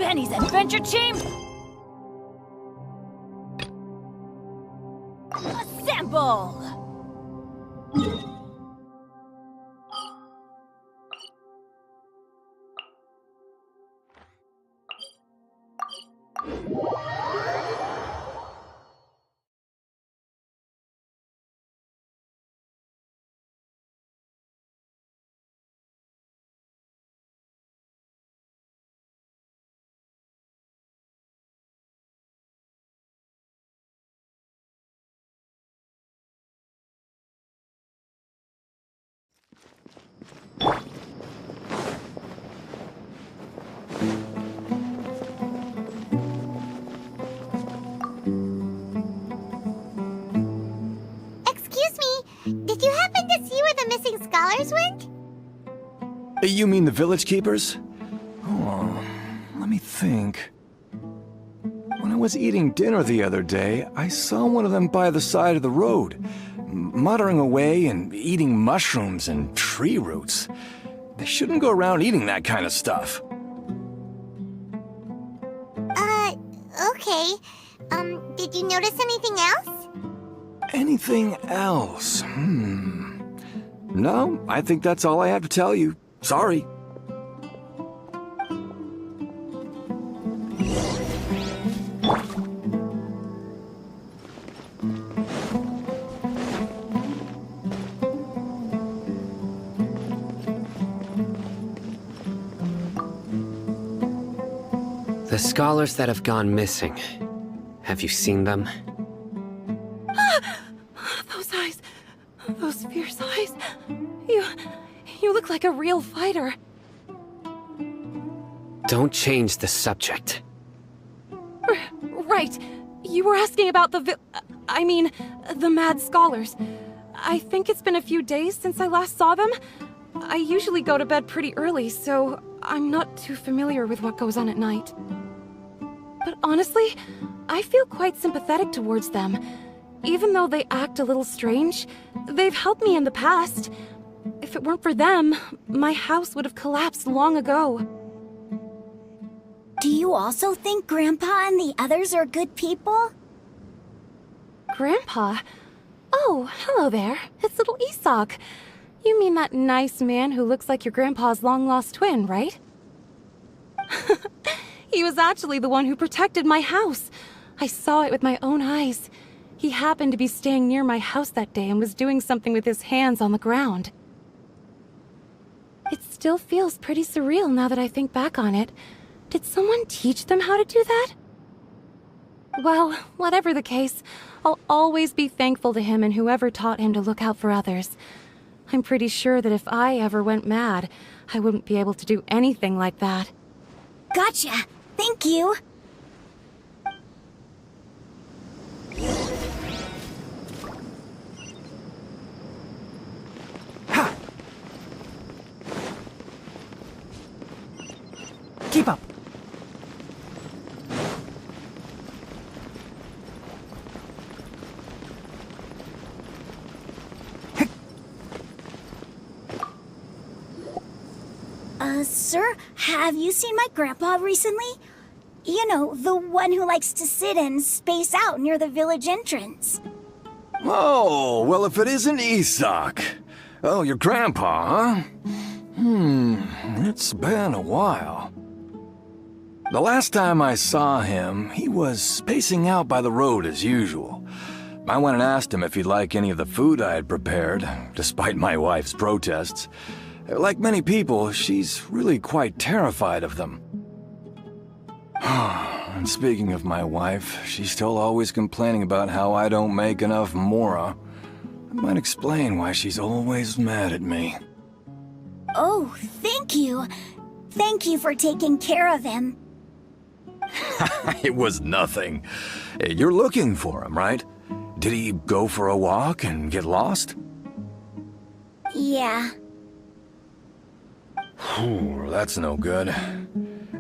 Benny's adventure team! Assemble! Did you happen to see where the missing scholars went? You mean the village keepers? Oh, let me think. When I was eating dinner the other day, I saw one of them by the side of the road, muttering away and eating mushrooms and tree roots. They shouldn't go around eating that kind of stuff. Okay. Did you notice anything else? Anything else? No, I think that's all I have to tell you. Sorry. The scholars that have gone missing. Have you seen them? Those eyes. Those fierce eyes. You look like a real fighter. Don't change the subject. Right. You were asking about the mad scholars. I think it's been a few days since I last saw them. I usually go to bed pretty early, so I'm not too familiar with what goes on at night. But honestly, I feel quite sympathetic towards them. Even though they act a little strange, they've helped me in the past. If it weren't for them, my house would have collapsed long ago. Do you also think Grandpa and the others are good people? Grandpa? Oh, hello there. It's little Isak. You mean that nice man who looks like your grandpa's long-lost twin, right? He was actually the one who protected my house. I saw it with my own eyes. He happened to be staying near my house that day and was doing something with his hands on the ground. It still feels pretty surreal now that I think back on it. Did someone teach them how to do that? Well, whatever the case, I'll always be thankful to him and whoever taught him to look out for others. I'm pretty sure that if I ever went mad, I wouldn't be able to do anything like that. Gotcha. Thank you. Ha! Keep up. Sir, have you seen my grandpa recently? You know, the one who likes to sit and space out near the village entrance. Oh, well, if it isn't Isak. Oh, your grandpa, huh? It's been a while. The last time I saw him, he was spacing out by the road as usual. I went and asked him if he'd like any of the food I had prepared, despite my wife's protests. Like many people, she's really quite terrified of them. And speaking of my wife, she's still always complaining about how I don't make enough mora. That might explain why she's always mad at me. Oh, thank you. Thank you for taking care of him. It was nothing. You're looking for him, right? Did he go for a walk and get lost? Yeah. That's no good.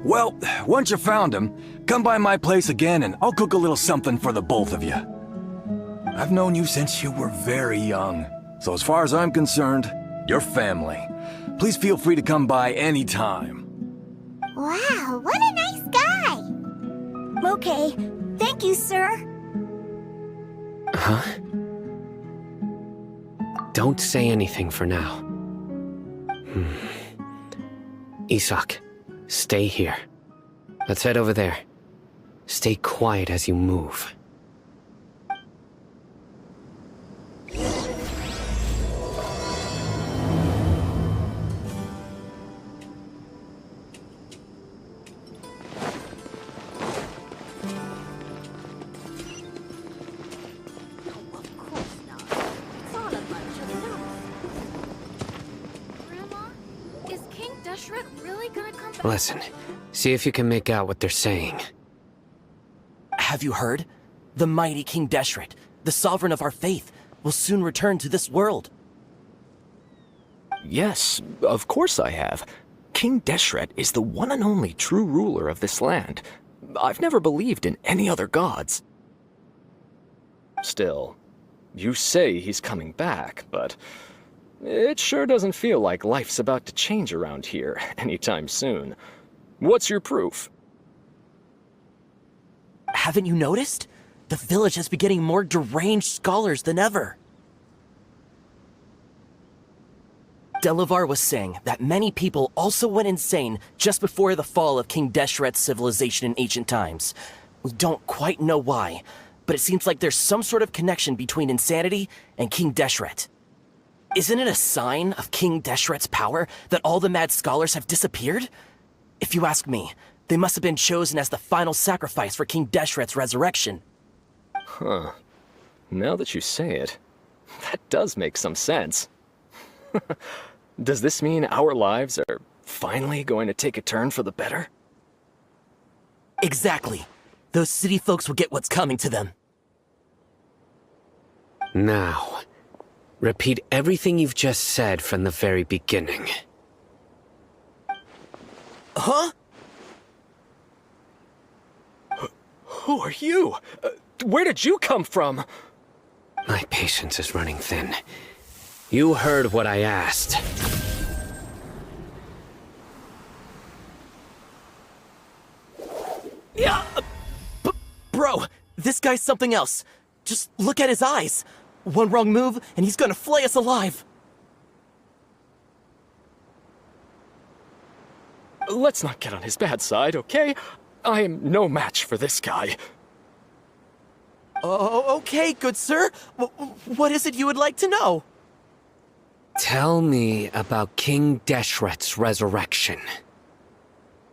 Well, once you found him, come by my place again and I'll cook a little something for the both of you. I've known you since you were very young, so as far as I'm concerned, you're family. Please feel free to come by anytime. Wow, what a nice guy! Okay. Thank you, sir. Huh? Don't say anything for now. Isak, stay here. Let's head over there. Stay quiet as you move. Listen, see if you can make out what they're saying. Have you heard? The mighty King Deshret, the sovereign of our faith, will soon return to this world. Yes, of course I have. King Deshret is the one and only true ruler of this land. I've never believed in any other gods. Still, you say he's coming back, but it sure doesn't feel like life's about to change around here anytime soon. What's your proof? Haven't you noticed? The village has been getting more deranged scholars than ever. Delavar was saying that many people also went insane just before the fall of King Deshret's civilization in ancient times. We don't quite know why, but it seems like there's some sort of connection between insanity and King Deshret. Isn't it a sign of King Deshret's power that all the mad scholars have disappeared? If you ask me, they must have been chosen as the final sacrifice for King Deshret's resurrection. Huh. Now that you say it, that does make some sense. Does this mean our lives are finally going to take a turn for the better? Exactly. Those city folks will get what's coming to them. Now, repeat everything you've just said from the very beginning. Huh? Who are you? Where did you come from? My patience is running thin. You heard what I asked. Yeah, bro, this guy's something else. Just look at his eyes. One wrong move, and he's gonna flay us alive. Let's not get on his bad side, okay? I am no match for this guy. Oh, okay, good sir. What is it you would like to know? Tell me about King Deshret's resurrection.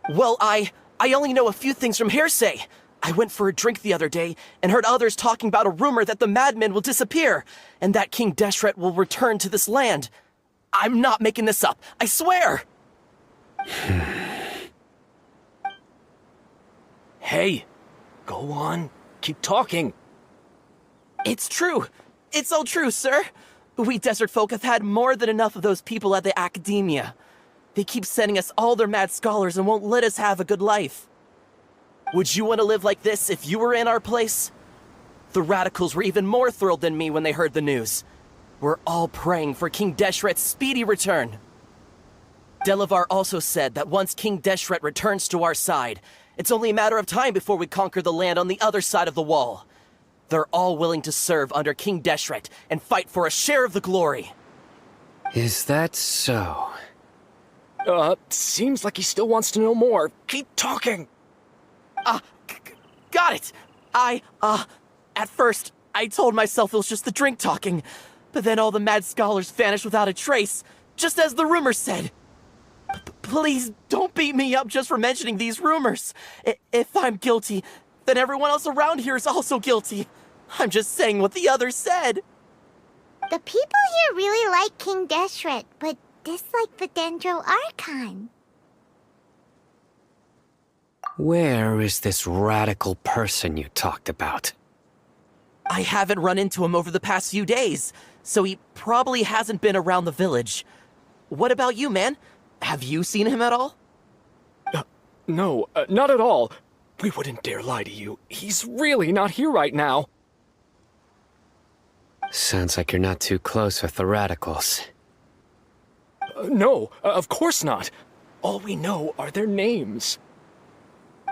Well, I only know a few things from hearsay. I went for a drink the other day and heard others talking about a rumor that the madmen will disappear and that King Deshret will return to this land. I'm not making this up, I swear! Hey, go on, keep talking. It's true. It's all true, sir. We desert folk have had more than enough of those people at the academia. They keep sending us all their mad scholars and won't let us have a good life. Would you want to live like this if you were in our place? The radicals were even more thrilled than me when they heard the news. We're all praying for King Deshret's speedy return. Delavar also said that once King Deshret returns to our side, it's only a matter of time before we conquer the land on the other side of the wall. They're all willing to serve under King Deshret and fight for a share of the glory. Is that so? Seems like he still wants to know more. Keep talking. Got it! At first, I told myself it was just the drink talking, but then all the mad scholars vanished without a trace, just as the rumors said. Please don't beat me up just for mentioning these rumors. If I'm guilty, then everyone else around here is also guilty. I'm just saying what the others said. The people here really like King Deshret, but dislike the Dendro Archon. Where is this radical person you talked about? I haven't run into him over the past few days, so he probably hasn't been around the village. What about you, man? Have you seen him at all? No, not at all. We wouldn't dare lie to you. He's really not here right now. Sounds like you're not too close with the radicals. No, of course not. All we know are their names.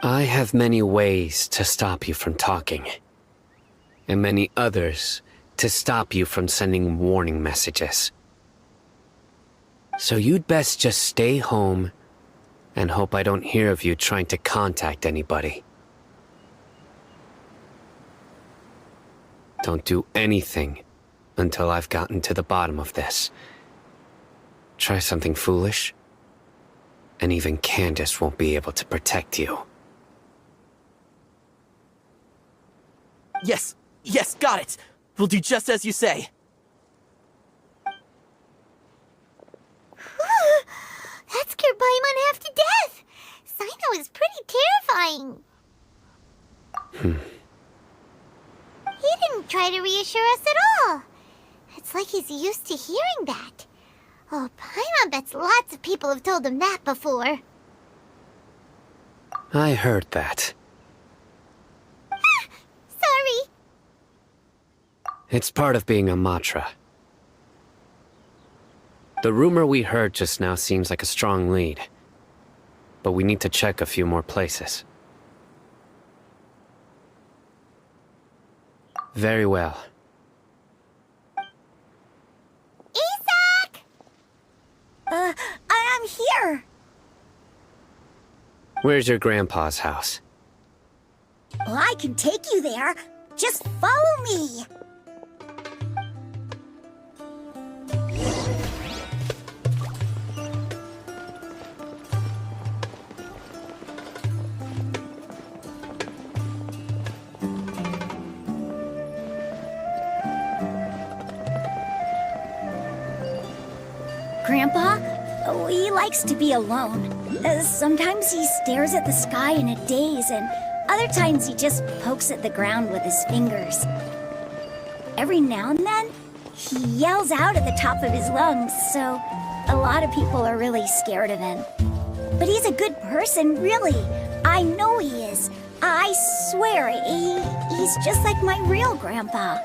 I have many ways to stop you from talking, and many others to stop you from sending warning messages. So you'd best just stay home and hope I don't hear of you trying to contact anybody. Don't do anything until I've gotten to the bottom of this. Try something foolish, and even Candace won't be able to protect you. Yes, got it. We'll do just as you say. That scared Paimon half to death. Sino is pretty terrifying. He didn't try to reassure us at all. It's like he's used to hearing that. Oh, Paimon bets lots of people have told him that before. I heard that. Sorry. It's part of being a Matra. The rumor we heard just now seems like a strong lead, but we need to check a few more places. Very well. Isak! I'm here. Where's your grandpa's house? Well, I can take you there. Just follow me. Grandpa, he likes to be alone. Sometimes he stares at the sky in a daze, and other times he just pokes at the ground with his fingers. Every now and then, he yells out at the top of his lungs, so a lot of people are really scared of him. But he's a good person, really. I know he is. I swear, he's just like my real grandpa.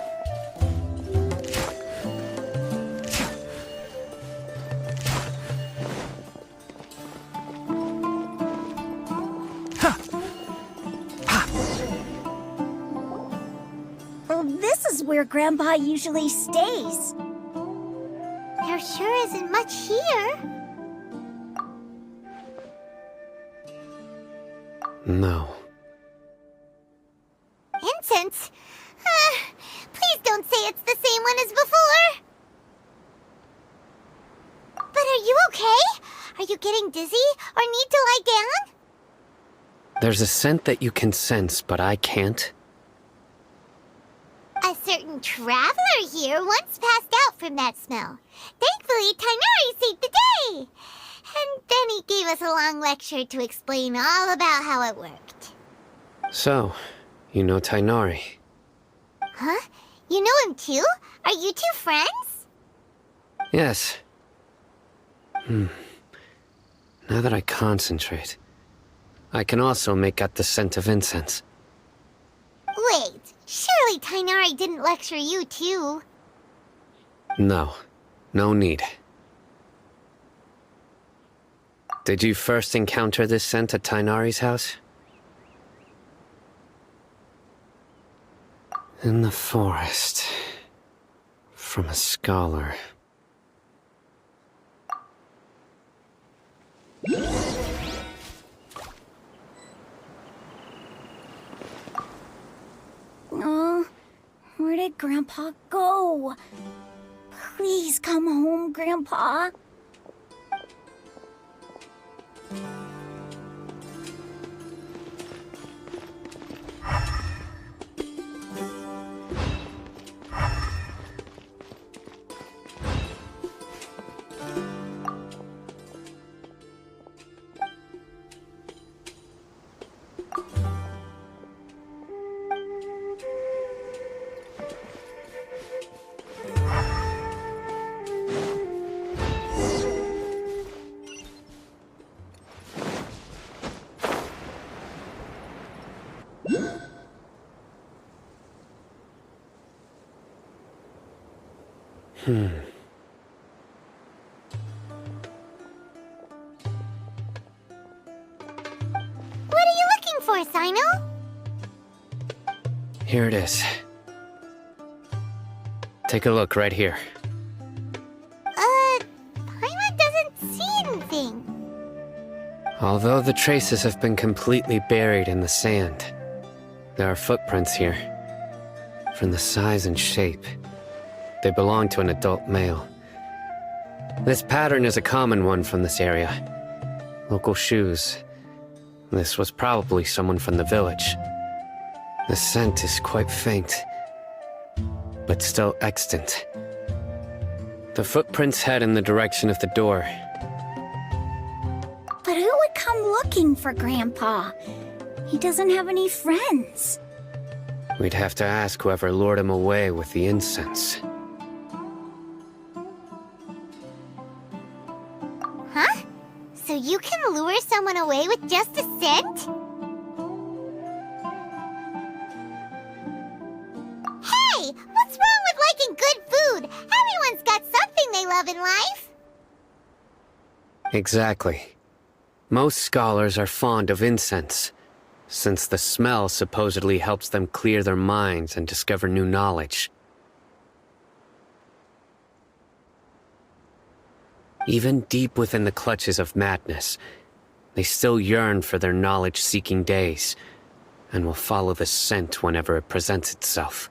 This is where Grandpa usually stays. There sure isn't much here. No. Incense? Please don't say it's the same one as before. But are you okay? Are you getting dizzy or need to lie down? There's a scent that you can sense, but I can't. A certain traveler here once passed out from that smell. Thankfully, Tanah saved the day. And then he gave us a long lecture to explain all about how it worked. So, you know Tainari. Huh? You know him too? Are you two friends? Yes. Now that I concentrate, I can also make out the scent of incense. Wait, surely Tainari didn't lecture you too? No, no need. Did you first encounter this scent at Tainari's house? In the forest. From a scholar. Oh, where did Grandpa go? Please come home, Grandpa. What are you looking Here it is. Take a look right here. Paimon doesn't see anything. Although the traces have been completely buried in the sand, there are footprints here. From the size and shape, they belong to an adult male. This pattern is a common one from this area. Local shoes. This was probably someone from the village. The scent is quite faint, but still extant. The footprints head in the direction of the door. But who would come looking for Grandpa? He doesn't have any friends. We'd have to ask whoever lured him away with the incense. Huh? So you can lure someone away with just a scent? Hey! What's wrong with liking good food? Everyone's got something they love in life. Exactly. Most scholars are fond of incense, since the smell supposedly helps them clear their minds and discover new knowledge. Even deep within the clutches of madness, they still yearn for their knowledge-seeking days, and will follow the scent whenever it presents itself.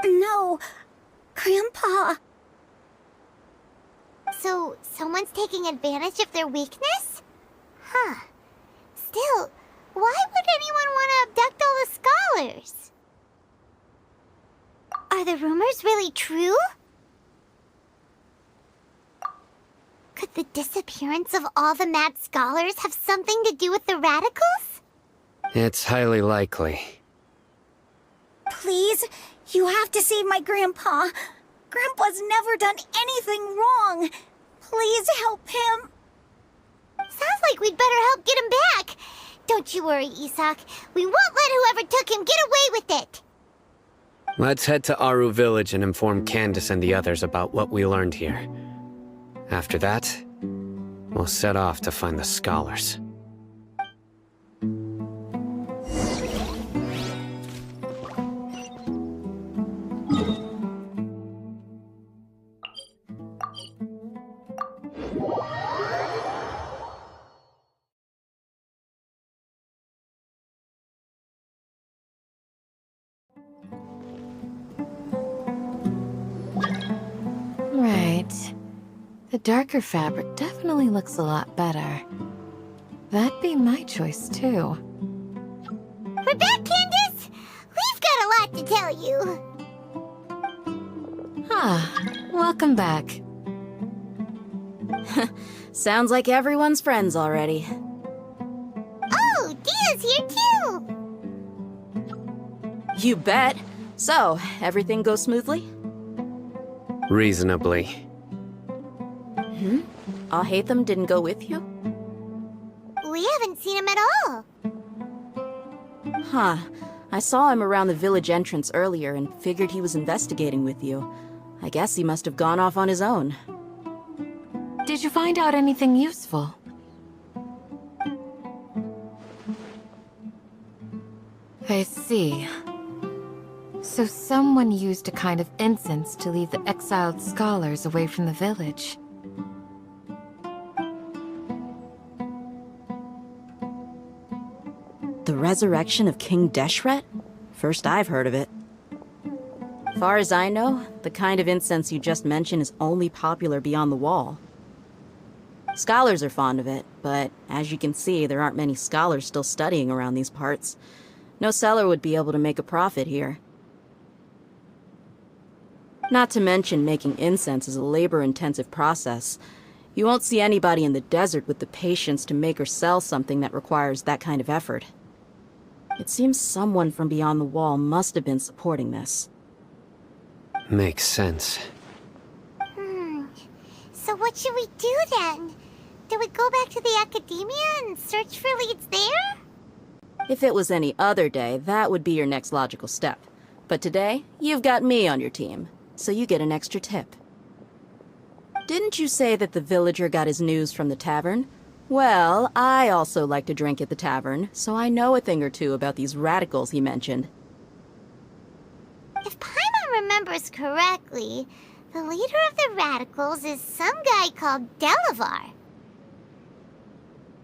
No, Grandpa. So, someone's taking advantage of their weakness? Huh. Still, why would anyone want to abduct all the scholars? Are the rumors really true? Could the disappearance of all the mad scholars have something to do with the radicals? It's highly likely. Please, you have to save my Grandpa. Grandpa's never done anything wrong. Please help him. Sounds like we'd better help get him back. Don't you worry, Isak. We won't let whoever took him get away with it. Let's head to Aru Village and inform Candace and the others about what we learned here. After that, we'll set off to find the scholars. Right. The darker fabric definitely looks a lot better. That'd be my choice, too. We're back, Candace! We've got a lot to tell you. Welcome back. Sounds like everyone's friends already. Oh, Dia's here too! You bet. So, everything goes smoothly? Reasonably. Alhaitham didn't go with you? We haven't seen him at all. Huh. I saw him around the village entrance earlier and figured he was investigating with you. I guess he must have gone off on his own. Did you find out anything useful? I see. So someone used a kind of incense to lead the exiled scholars away from the village. The resurrection of King Deshret? First I've heard of it. Far as I know, the kind of incense you just mentioned is only popular beyond the wall. Scholars are fond of it, but as you can see, there aren't many scholars still studying around these parts. No seller would be able to make a profit here. Not to mention making incense is a labor-intensive process. You won't see anybody in the desert with the patience to make or sell something that requires that kind of effort. It seems someone from beyond the wall must have been supporting this. Makes sense. So what should we do then? Do we go back to the academia and search for leads there? If it was any other day, that would be your next logical step. But today, you've got me on your team, so you get an extra tip. Didn't you say that the villager got his news from the tavern? Well, I also like to drink at the tavern, so I know a thing or two about these radicals he mentioned. If Paimon remembers correctly, the leader of the radicals is some guy called Delavar.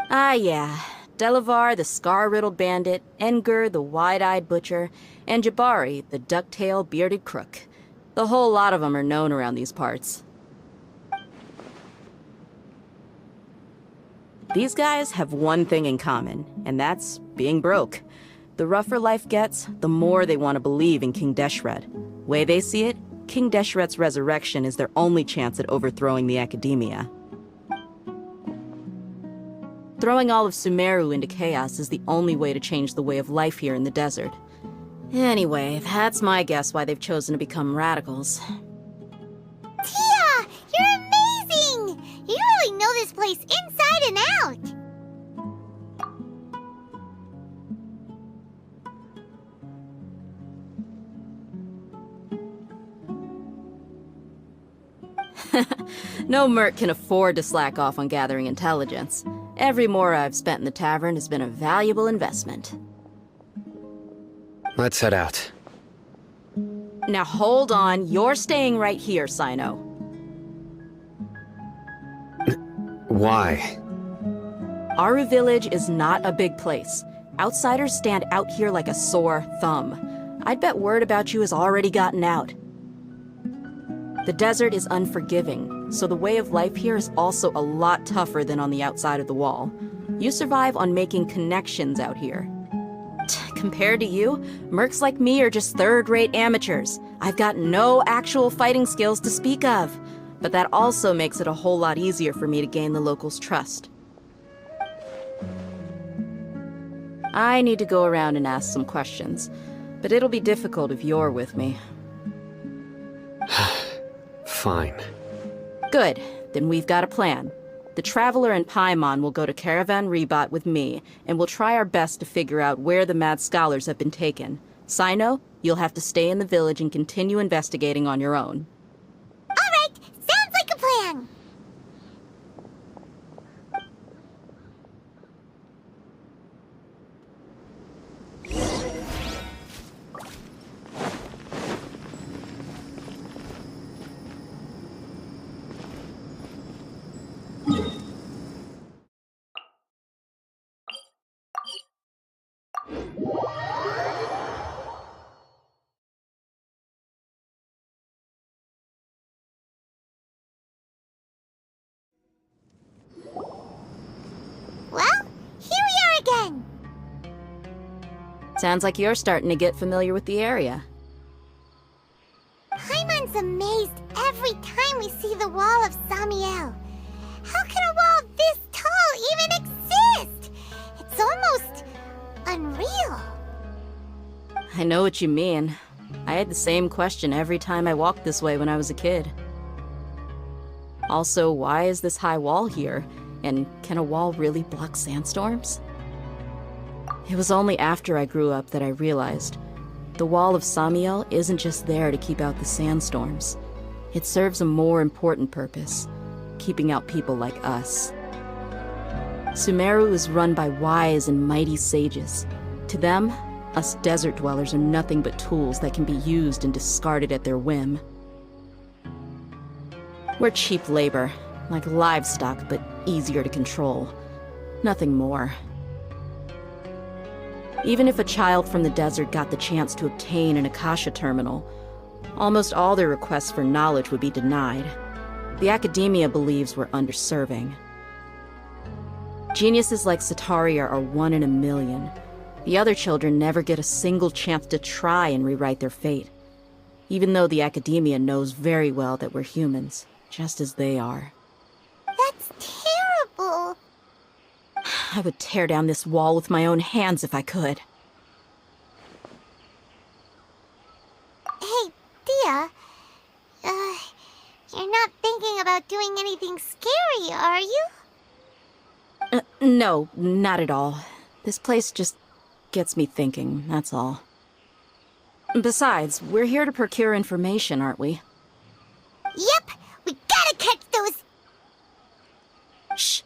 Ah, yeah. Delavar, the scar-riddled bandit, Engur, the wide-eyed butcher, and Jabari, the duck-tailed bearded crook. The whole lot of them are known around these parts. These guys have one thing in common, and that's being broke. The rougher life gets, the more they want to believe in King Deshret. Way they see it, King Deshret's resurrection is their only chance at overthrowing the Academia. Throwing all of Sumeru into chaos is the only way to change the way of life here in the desert. Anyway, that's my guess why they've chosen to become radicals. Tia! You're amazing! You really know this place inside and out! No merc can afford to slack off on gathering intelligence. Every mora I've spent in the tavern has been a valuable investment. Let's head out. Now hold on, you're staying right here, Sino. Why? Aru Village is not a big place. Outsiders stand out here like a sore thumb. I'd bet word about you has already gotten out. The desert is unforgiving, so the way of life here is also a lot tougher than on the outside of the wall. You survive on making connections out here. Compared to you, mercs like me are just third-rate amateurs. I've got no actual fighting skills to speak of. But that also makes it a whole lot easier for me to gain the locals' trust. I need to go around and ask some questions, but it'll be difficult if you're with me. Fine. Good. Then we've got a plan. The Traveler and Paimon will go to Caravan Rebot with me, and we'll try our best to figure out where the Mad Scholars have been taken. Sino, you'll have to stay in the village and continue investigating on your own. Alright, sounds like a plan! Well, here we are again! Sounds like you're starting to get familiar with the area. Paimon's amazed every time we see the wall of Samiel. How can a wall this tall even exist? It's almost unreal. I know what you mean. I had the same question every time I walked this way when I was a kid. Also, why is this high wall here? And can a wall really block sandstorms? It was only after I grew up that I realized the wall of Samiel isn't just there to keep out the sandstorms. It serves a more important purpose, keeping out people like us. Sumeru is run by wise and mighty sages. To them, us desert dwellers are nothing but tools that can be used and discarded at their whim. We're cheap labor, like livestock, but easier to control. Nothing more. Even if a child from the desert got the chance to obtain an Akasha terminal, almost all their requests for knowledge would be denied. The Academia believes we're underserving. Geniuses like Sataria are 1 in a million. The other children never get a single chance to try and rewrite their fate, even though the Academia knows very well that we're humans, just as they are. That's terrible. I would tear down this wall with my own hands if I could. Hey, Tia. You're not thinking about doing anything scary, are you? No, not at all. This place just gets me thinking, that's all. Besides, we're here to procure information, aren't we? Yep, we gotta catch those... Shh.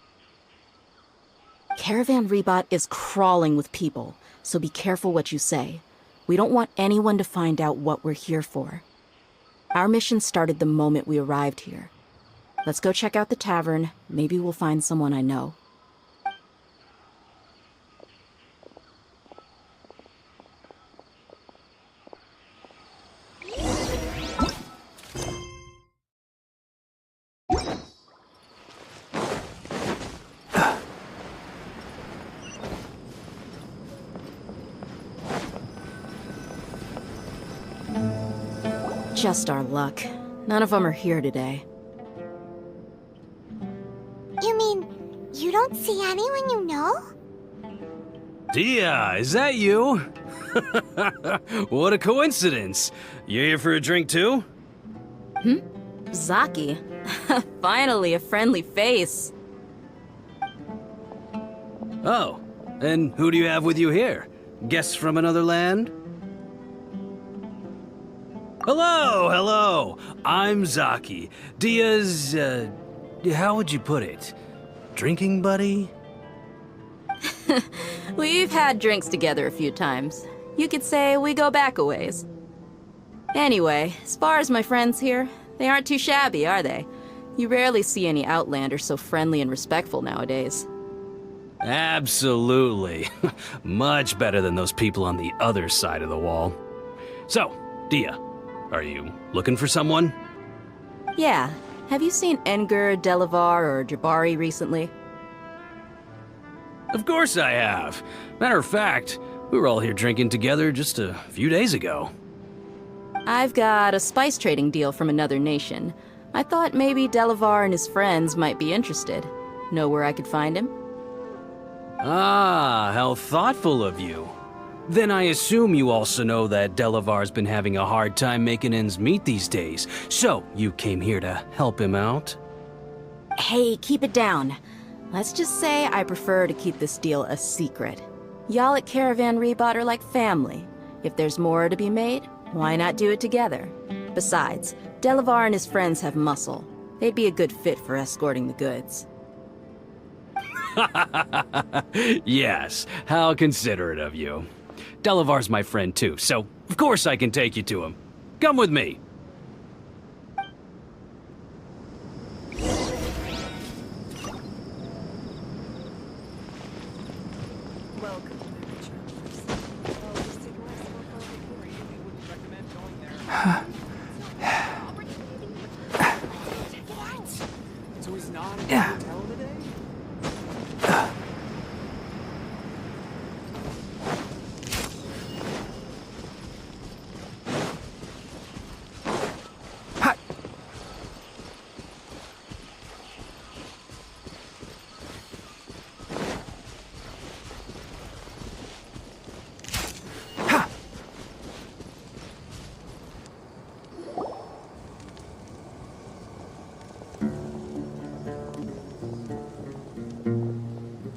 Caravan Rebot is crawling with people, so be careful what you say. We don't want anyone to find out what we're here for. Our mission started the moment we arrived here. Let's go check out the tavern. Maybe we'll find someone I know. Just our luck. None of them are here today. You mean, you don't see anyone you know? Tia, is that you? What a coincidence. You here for a drink too? Zaki. Finally, a friendly face. Oh, and who do you have with you here? Guests from another land? Hello! I'm Zaki. Dia's, how would you put it? Drinking buddy? We've had drinks together a few times. You could say we go back a ways. Anyway, as far as my friends here, they aren't too shabby, are they? You rarely see any Outlanders so friendly and respectful nowadays. Absolutely. Much better than those people on the other side of the wall. So, Dia, are you looking for someone? Yeah. Have you seen Enger, Delavar, or Jabari recently? Of course I have. Matter of fact, we were all here drinking together just a few days ago. I've got a spice trading deal from another nation. I thought maybe Delavar and his friends might be interested. Know where I could find him? Ah, how thoughtful of you. Then I assume you also know that Delavar's been having a hard time making ends meet these days, so you came here to help him out? Hey, keep it down. Let's just say I prefer to keep this deal a secret. Y'all at Caravan Rebot are like family. If there's more to be made, why not do it together? Besides, Delavar and his friends have muscle. They'd be a good fit for escorting the goods. Yes, how considerate of you. Delavar's my friend too, so of course I can take you to him. Come with me.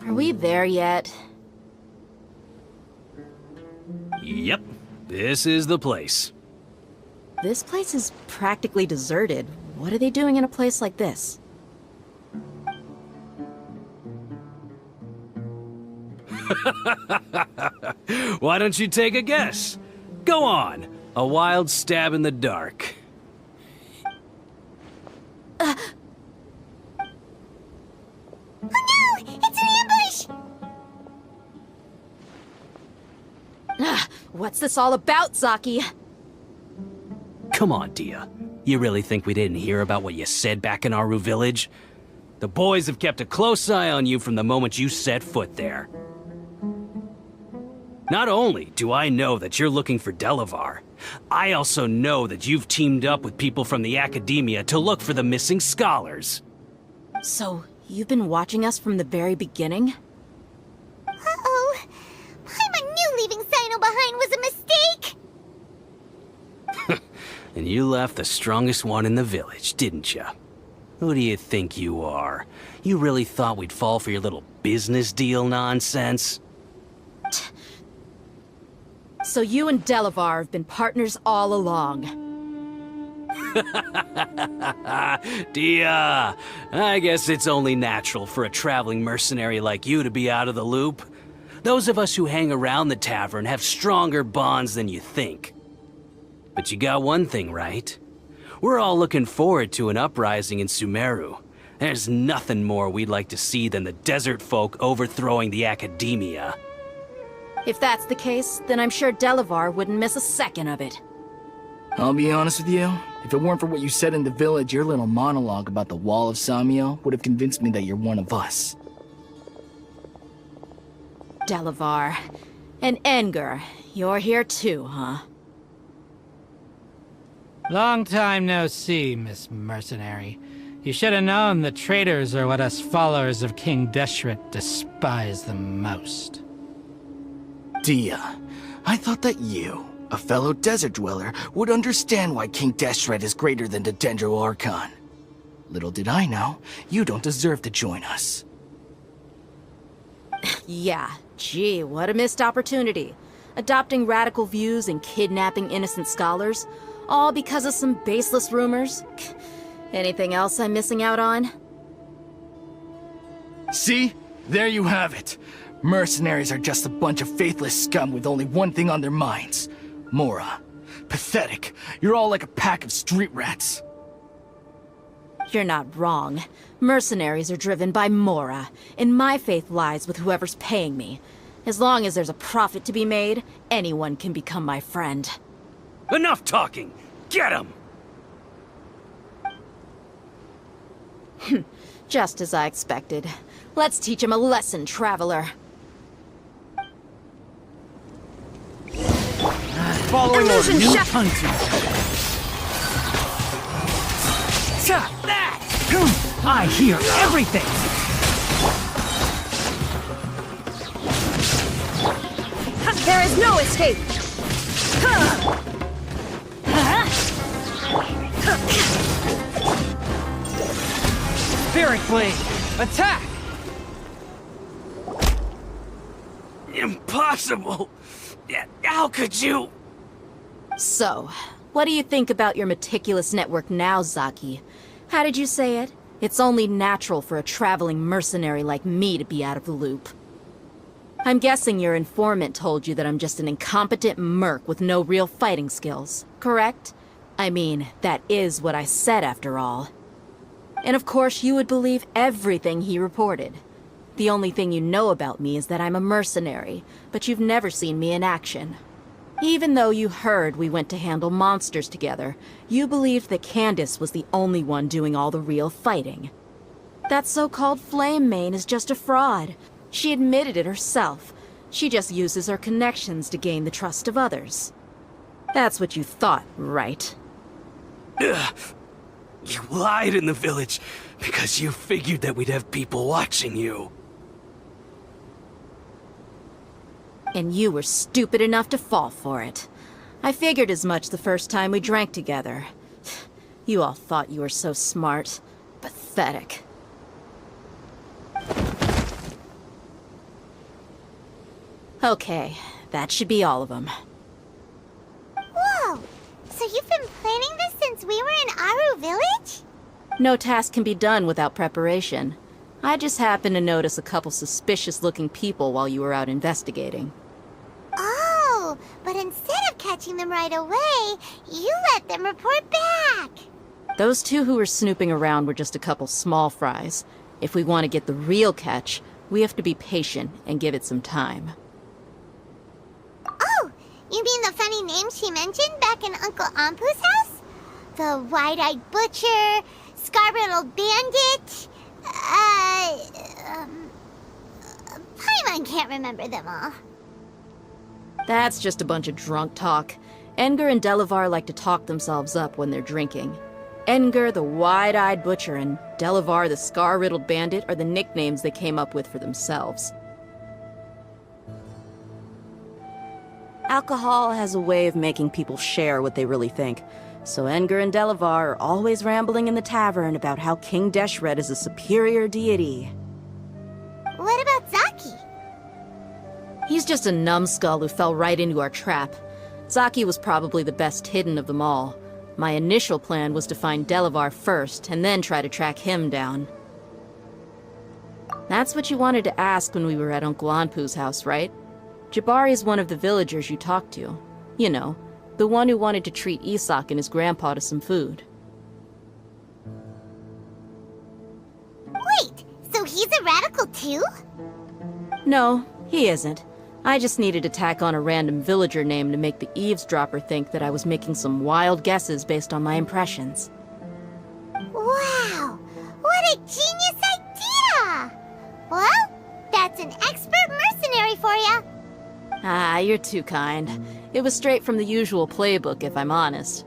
Are we there yet? Yep, this is the place. This place is practically deserted. What are they doing in a place like this? Why don't you take a guess? Go on, a wild stab in the dark. What's this all about, Zaki? Come on, Dia. You really think we didn't hear about what you said back in Aru Village? The boys have kept a close eye on you from the moment you set foot there. Not only do I know that you're looking for Delavar, I also know that you've teamed up with people from the Academia to look for the missing scholars. So, you've been watching us from the very beginning? Uh-oh. I knew leaving Sino behind was a mistake! And you left the strongest one in the village, didn't you? Who do you think you are? You really thought we'd fall for your little business deal nonsense? So you and Delavar have been partners all along. Dia, I guess it's only natural for a traveling mercenary like you to be out of the loop. Those of us who hang around the tavern have stronger bonds than you think. But you got one thing right. We're all looking forward to an uprising in Sumeru. There's nothing more we'd like to see than the desert folk overthrowing the academia. If that's the case, then I'm sure Delavar wouldn't miss a second of it. I'll be honest with you, if it weren't for what you said in the village, your little monologue about the Wall of Samiel would have convinced me that you're one of us. Delavar. And Enger, you're here too, huh? Long time no see, Miss Mercenary. You should have known the traitors are what us followers of King Deshret despise the most. Dia, I thought that you, a fellow desert dweller, would understand why King Deshret is greater than the Dendro Archon. Little did I know, you don't deserve to join us. Yeah, gee, what a missed opportunity. Adopting radical views and kidnapping innocent scholars, all because of some baseless rumors. Anything else I'm missing out on? See? There you have it. Mercenaries are just a bunch of faithless scum with only one thing on their minds. Mora. Pathetic. You're all like a pack of street rats. You're not wrong. Mercenaries are driven by Mora, and my faith lies with whoever's paying me. As long as there's a profit to be made, anyone can become my friend. Enough talking! Get him! Just as I expected. Let's teach him a lesson, traveler. Following Illusion new shot. hunting. Shot that! I hear everything! There is no escape! Spirit Blade! Attack! Impossible! How could you? So, what do you think about your meticulous network now, Zaki? How did you say it? It's only natural for a traveling mercenary like me to be out of the loop. I'm guessing your informant told you that I'm just an incompetent merc with no real fighting skills, correct? I mean, that is what I said after all. And of course you would believe everything he reported. The only thing you know about me is that I'm a mercenary, but you've never seen me in action. Even though you heard we went to handle monsters together, you believed that Candace was the only one doing all the real fighting. That so-called Flame Mane is just a fraud. She admitted it herself. She just uses her connections to gain the trust of others. That's what you thought, right? Ugh. You lied in the village because you figured that we'd have people watching you. And you were stupid enough to fall for it. I figured as much the first time we drank together. You all thought you were so smart. Pathetic. Okay, that should be all of them. Whoa! So you've been planning this since we were in Aru Village? No task can be done without preparation. I just happened to notice a couple suspicious-looking people while you were out investigating. Oh, but instead of catching them right away, you let them report back. Those two who were snooping around were just a couple small fries. If we want to get the real catch, we have to be patient and give it some time. Oh, you mean the funny name she mentioned back in Uncle Ampu's house? The wide-eyed butcher, scar-riddled bandit, Paimon can't remember them all. That's just a bunch of drunk talk. Enger and Delavar like to talk themselves up when they're drinking. Enger, the wide-eyed butcher, and Delavar, the scar-riddled bandit, are the nicknames they came up with for themselves. Alcohol has a way of making people share what they really think. So Enger and Delavar are always rambling in the tavern about how King Deshret is a superior deity. What about Zaki? He's just a numbskull who fell right into our trap. Zaki was probably the best hidden of them all. My initial plan was to find Delavar first, and then try to track him down. That's what you wanted to ask when we were at Uncle Anpu's house, right? Jabari is one of the villagers you talked to. You know, the one who wanted to treat Isak and his grandpa to some food. Wait, so he's a radical too? No, he isn't. I just needed to tack on a random villager name to make the eavesdropper think that I was making some wild guesses based on my impressions. Wow, what a genius idea! Well, that's an expert mercenary for ya. Ah, you're too kind. It was straight from the usual playbook, if I'm honest.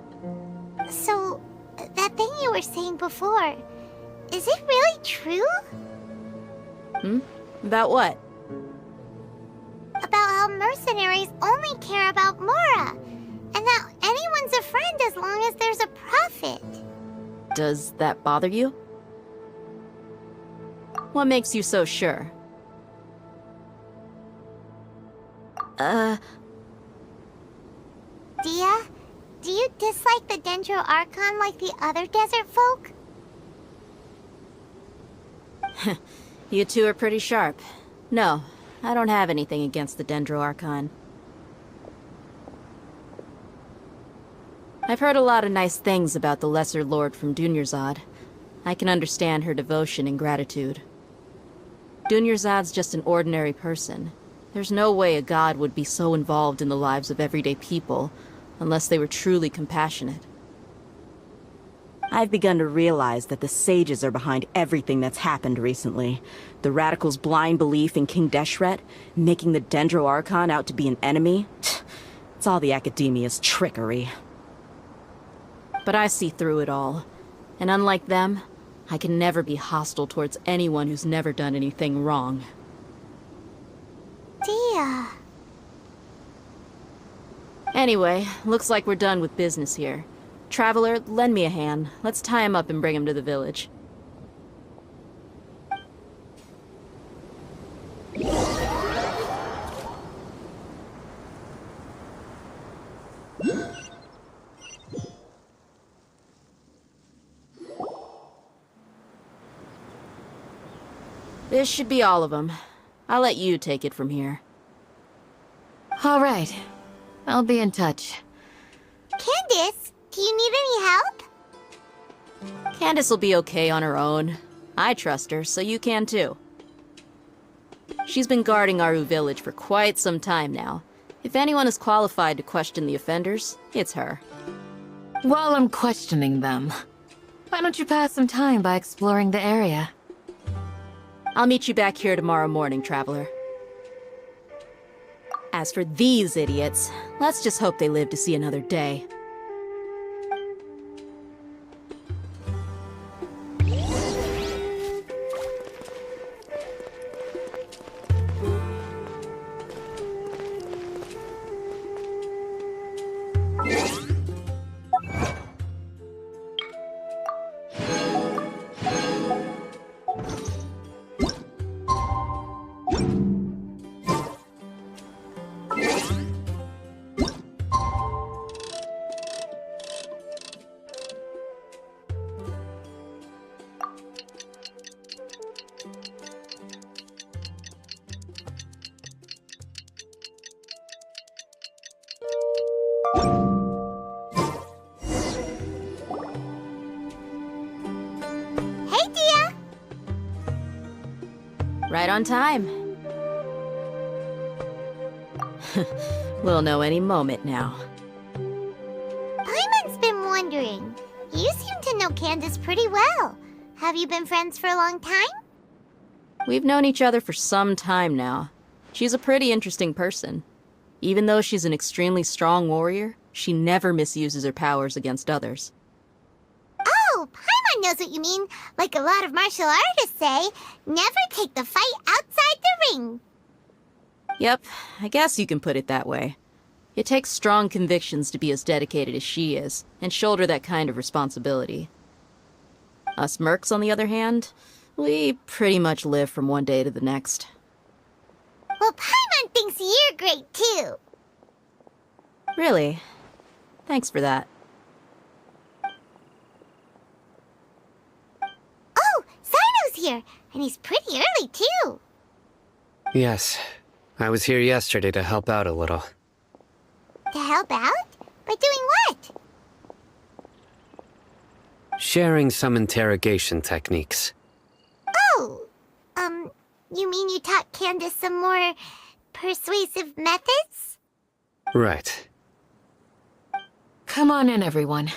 So, that thing you were saying before, is it really true? About what? About how mercenaries only care about Mora, and that anyone's a friend as long as there's a profit. Does that bother you? What makes you so sure? Dia, do you dislike the Dendro Archon like the other desert folk? You two are pretty sharp. No, I don't have anything against the Dendro Archon. I've heard a lot of nice things about the Lesser Lord from Dunyarzad. I can understand her devotion and gratitude. Dunyarzad's just an ordinary person. There's no way a god would be so involved in the lives of everyday people, unless they were truly compassionate. I've begun to realize that the sages are behind everything that's happened recently. The radicals' blind belief in King Deshret, making the Dendro Archon out to be an enemy. It's all the academia's trickery. But I see through it all. And unlike them, I can never be hostile towards anyone who's never done anything wrong. Dia. Anyway, looks like we're done with business here. Traveler, lend me a hand. Let's tie him up and bring him to the village. This should be all of them. I'll let you take it from here. All right. I'll be in touch. Candace, do you need any help? Candace will be okay on her own. I trust her, so you can too. She's been guarding Aru village for quite some time now. If anyone is qualified to question the offenders, it's her. While I'm questioning them, why don't you pass some time by exploring the area? I'll meet you back here tomorrow morning, Traveler. As for these idiots, let's just hope they live to see another day. Hey, Dia! Right on time. We'll know any moment now. Paimon's been wondering. You seem to know Candace pretty well. Have you been friends for a long time? We've known each other for some time now. She's a pretty interesting person. Even though she's an extremely strong warrior, she never misuses her powers against others. Oh, Paimon knows what you mean. Like a lot of martial artists say, never take the fight outside the ring. Yep, I guess you can put it that way. It takes strong convictions to be as dedicated as she is, and shoulder that kind of responsibility. Us mercs, on the other hand, we pretty much live from one day to the next. Well, Paimon thinks you're great too. Really? Thanks for that. And he's pretty early, too. Yes, I was here yesterday to help out a little. To help out? By doing what? Sharing some interrogation techniques. Oh, you mean you taught Candace some more persuasive methods? Right. Come on in, everyone.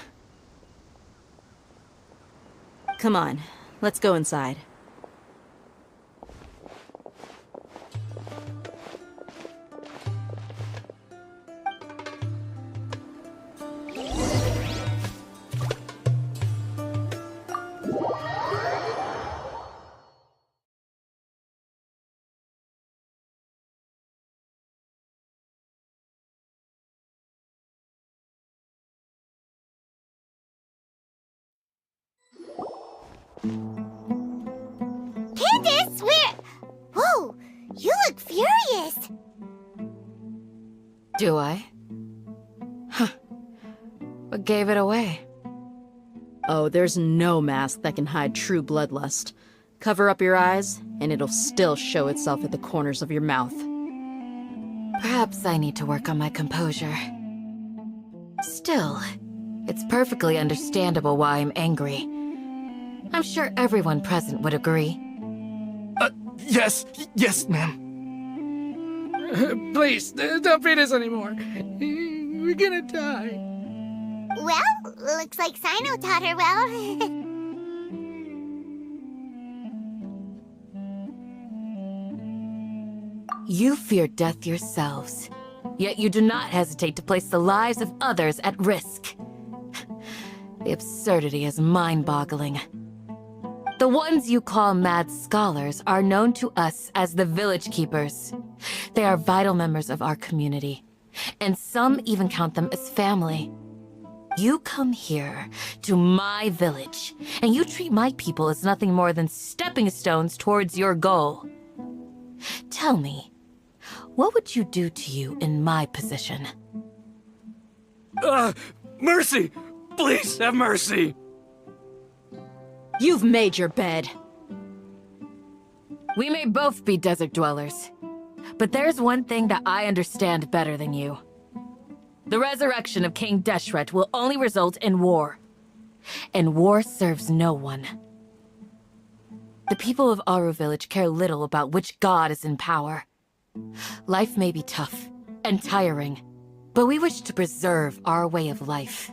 Come on, let's go inside. Candace, where... Whoa, you look furious. Do I? Huh. What gave it away? Oh, there's no mask that can hide true bloodlust. Cover up your eyes, and it'll still show itself at the corners of your mouth. Perhaps I need to work on my composure. Still, it's perfectly understandable why I'm angry. I'm sure everyone present would agree. Yes, ma'am. Please, don't beat us anymore. We're gonna die. Well, looks like Sino taught her well. You fear death yourselves, yet you do not hesitate to place the lives of others at risk. The absurdity is mind-boggling. The ones you call mad scholars are known to us as the Village Keepers. They are vital members of our community, and some even count them as family. You come here, to my village, and you treat my people as nothing more than stepping stones towards your goal. Tell me, what would you do to you in my position? Mercy! Please, have mercy! You've made your bed. We may both be desert dwellers, but there's one thing that I understand better than you. The resurrection of King Deshret will only result in war, and war serves no one. The people of Aru Village care little about which god is in power. Life may be tough and tiring, but we wish to preserve our way of life.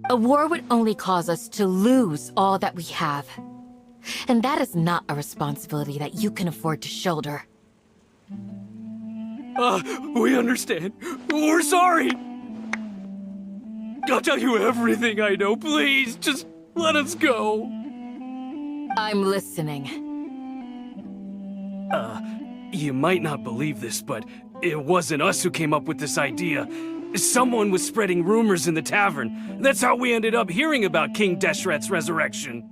A war would only cause us to lose all that we have. And that is not a responsibility that you can afford to shoulder. We understand. We're sorry! I'll tell you everything I know. Please, just let us go. I'm listening. You might not believe this, but it wasn't us who came up with this idea. Someone was spreading rumors in the tavern. That's how we ended up hearing about King Deshret's resurrection.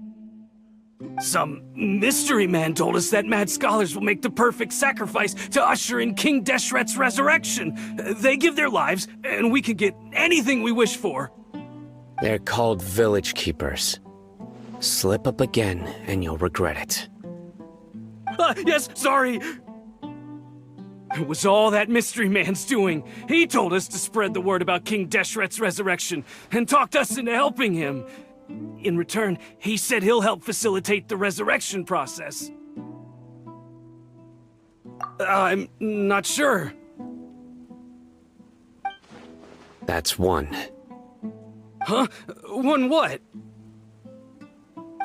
Some mystery man told us that mad scholars will make the perfect sacrifice to usher in King Deshret's resurrection. They give their lives, and we can get anything we wish for. They're called Village Keepers. Slip up again, and you'll regret it. Yes, sorry. It was all that mystery man's doing. He told us to spread the word about King Deshret's resurrection and talked us into helping him. In return, he said he'll help facilitate the resurrection process. I'm not sure. That's one. Huh? One what?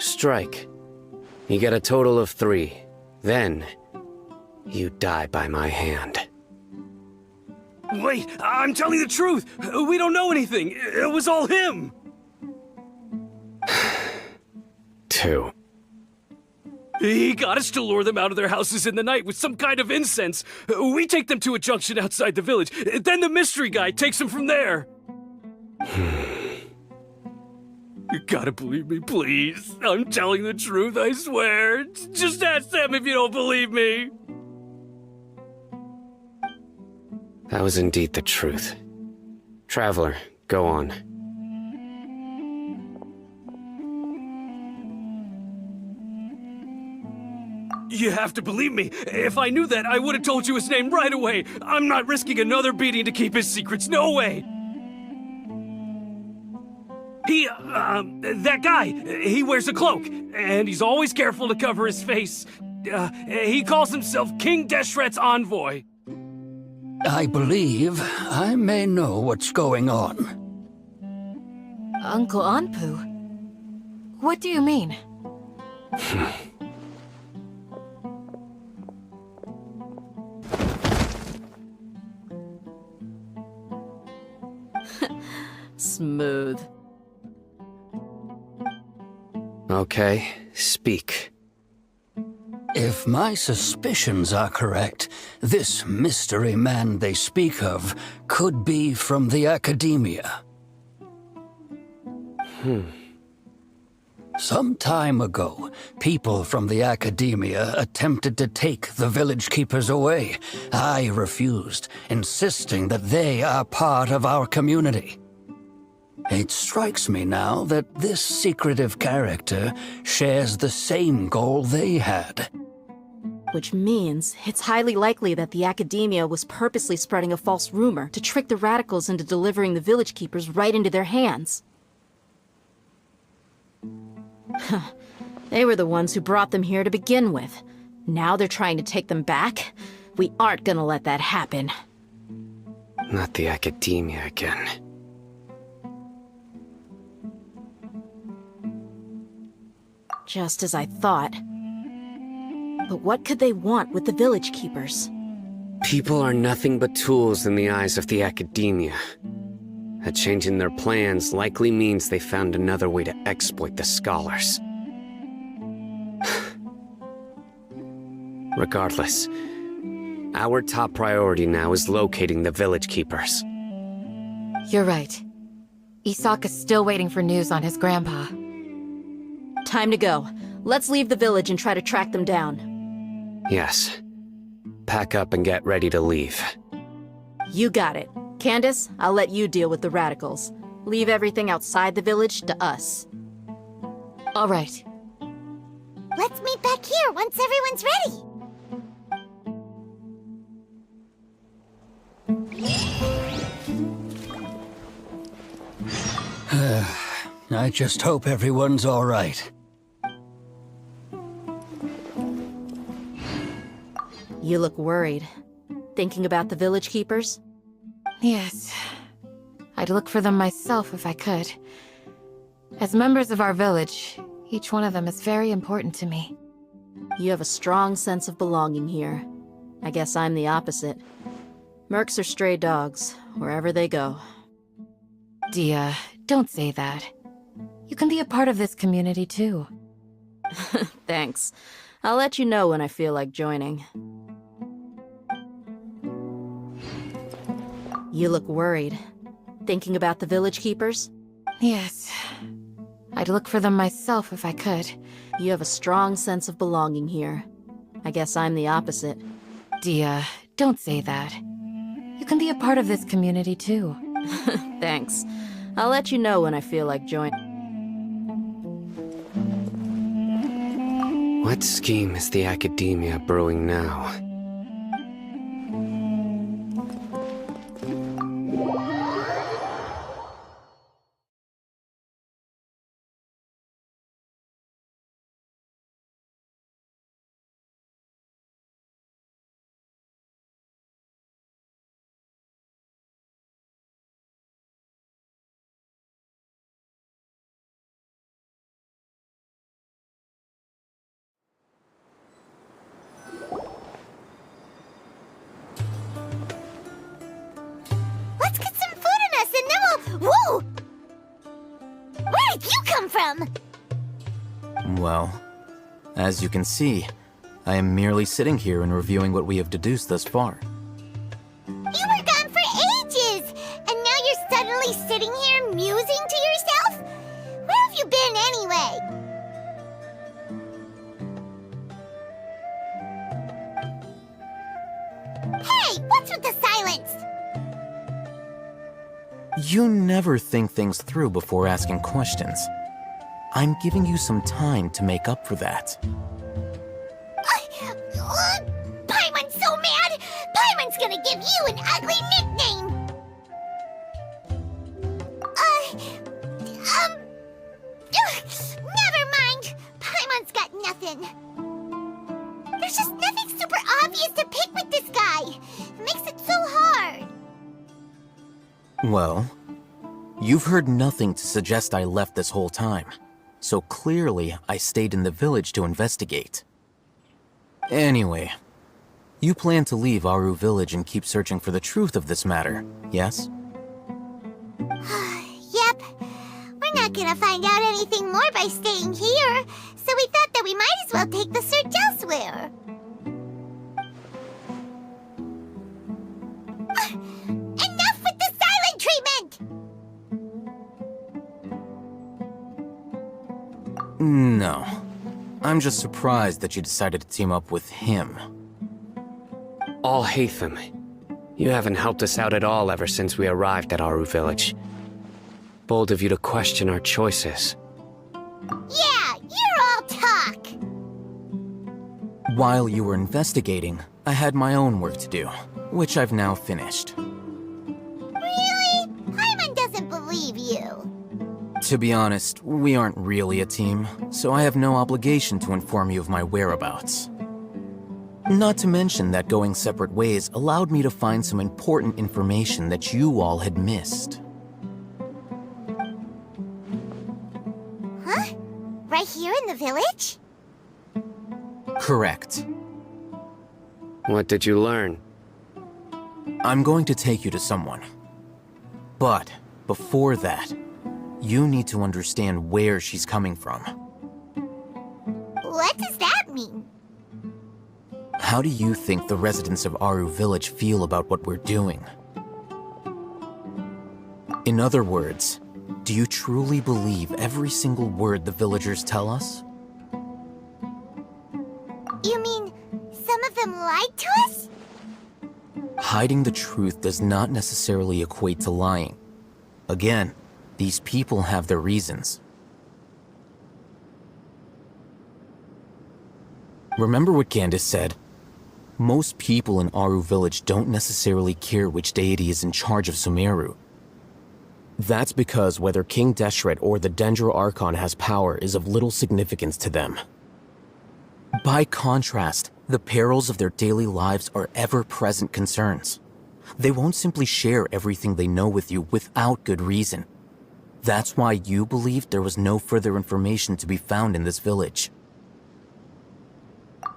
Strike. You get a total of 3. Then, you die by my hand. Wait, I'm telling the truth. We don't know anything. It was all him. 2. He got us to lure them out of their houses in the night with some kind of incense. We take them to a junction outside the village. Then the mystery guy takes them from there. You gotta believe me, please. I'm telling the truth, I swear. Just ask them if you don't believe me. That was indeed the truth. Traveler, go on. You have to believe me. If I knew that, I would have told you his name right away. I'm not risking another beating to keep his secrets. No way. That guy, he wears a cloak, and he's always careful to cover his face. He calls himself King Deshret's envoy. I believe I may know what's going on. Uncle Anpu? What do you mean? Smooth. Okay, speak. If my suspicions are correct, this mystery man they speak of could be from the Academia. Some time ago, people from the Academia attempted to take the village keepers away. I refused, insisting that they are part of our community. It strikes me now that this secretive character shares the same goal they had. Which means it's highly likely that the Academia was purposely spreading a false rumor to trick the radicals into delivering the village keepers right into their hands. They were the ones who brought them here to begin with. Now they're trying to take them back? We aren't gonna let that happen. Not the Academia again. Just as I thought. But what could they want with the village keepers? People are nothing but tools in the eyes of the Academia. A change in their plans likely means they found another way to exploit the scholars. Regardless, our top priority now is locating the village keepers. You're right. Isak is still waiting for news on his grandpa. Time to go. Let's leave the village and try to track them down. Yes. Pack up and get ready to leave. You got it. Candace, I'll let you deal with the radicals. Leave everything outside the village to us. All right. Let's meet back here once everyone's ready. I just hope everyone's all right. You look worried. Thinking about the village keepers? Yes. I'd look for them myself if I could. As members of our village, each one of them is very important to me. You have a strong sense of belonging here. I guess I'm the opposite. Mercs are stray dogs, wherever they go. Dia, don't say that. You can be a part of this community too. Thanks. I'll let you know when I feel like joining. You look worried. Thinking about the village keepers? Yes. I'd look for them myself if I could. You have a strong sense of belonging here. I guess I'm the opposite. Dia, don't say that. You can be a part of this community too. Thanks. I'll let you know when I feel like joining. What scheme is the Academia brewing now? Let's get some food in us and then we'll... Whoa! Where did you come from? Well, as you can see, I am merely sitting here and reviewing what we have deduced thus far. You were gone for ages! And now you're suddenly sitting here musing to yourself? Where have you been anyway? Hey, what's with the silence? You never think things through before asking questions. I'm giving you some time to make up for that. give you an ugly nickname! Never mind! Paimon's got nothing. There's just nothing super obvious to pick with this guy. It makes it so hard. Well, you've heard nothing to suggest I left this whole time. So clearly, I stayed in the village to investigate. Anyway, you plan to leave Aru village and keep searching for the truth of this matter, yes? Yep. We're not gonna find out anything more by staying here, so we thought that we might as well take the search elsewhere. Enough with the silent treatment! No. I'm just surprised that you decided to team up with him. Al-Haytham, you haven't helped us out at all ever since we arrived at Aru village. Bold of you to question our choices. Yeah, you're all talk! While you were investigating, I had my own work to do, which I've now finished. Really? Paimon doesn't believe you. To be honest, we aren't really a team, so I have no obligation to inform you of my whereabouts. Not to mention that going separate ways allowed me to find some important information that you all had missed. Huh? Right here in the village? Correct. What did you learn? I'm going to take you to someone. But before that, you need to understand where she's coming from. What does that mean? How do you think the residents of Aru village feel about what we're doing? In other words, do you truly believe every single word the villagers tell us? You mean, some of them lied to us? Hiding the truth does not necessarily equate to lying. Again, these people have their reasons. Remember what Candace said? Most people in Aru village don't necessarily care which deity is in charge of Sumeru. That's because whether King Deshret or the Dendro Archon has power is of little significance to them. By contrast, the perils of their daily lives are ever-present concerns. They won't simply share everything they know with you without good reason. That's why you believed there was no further information to be found in this village.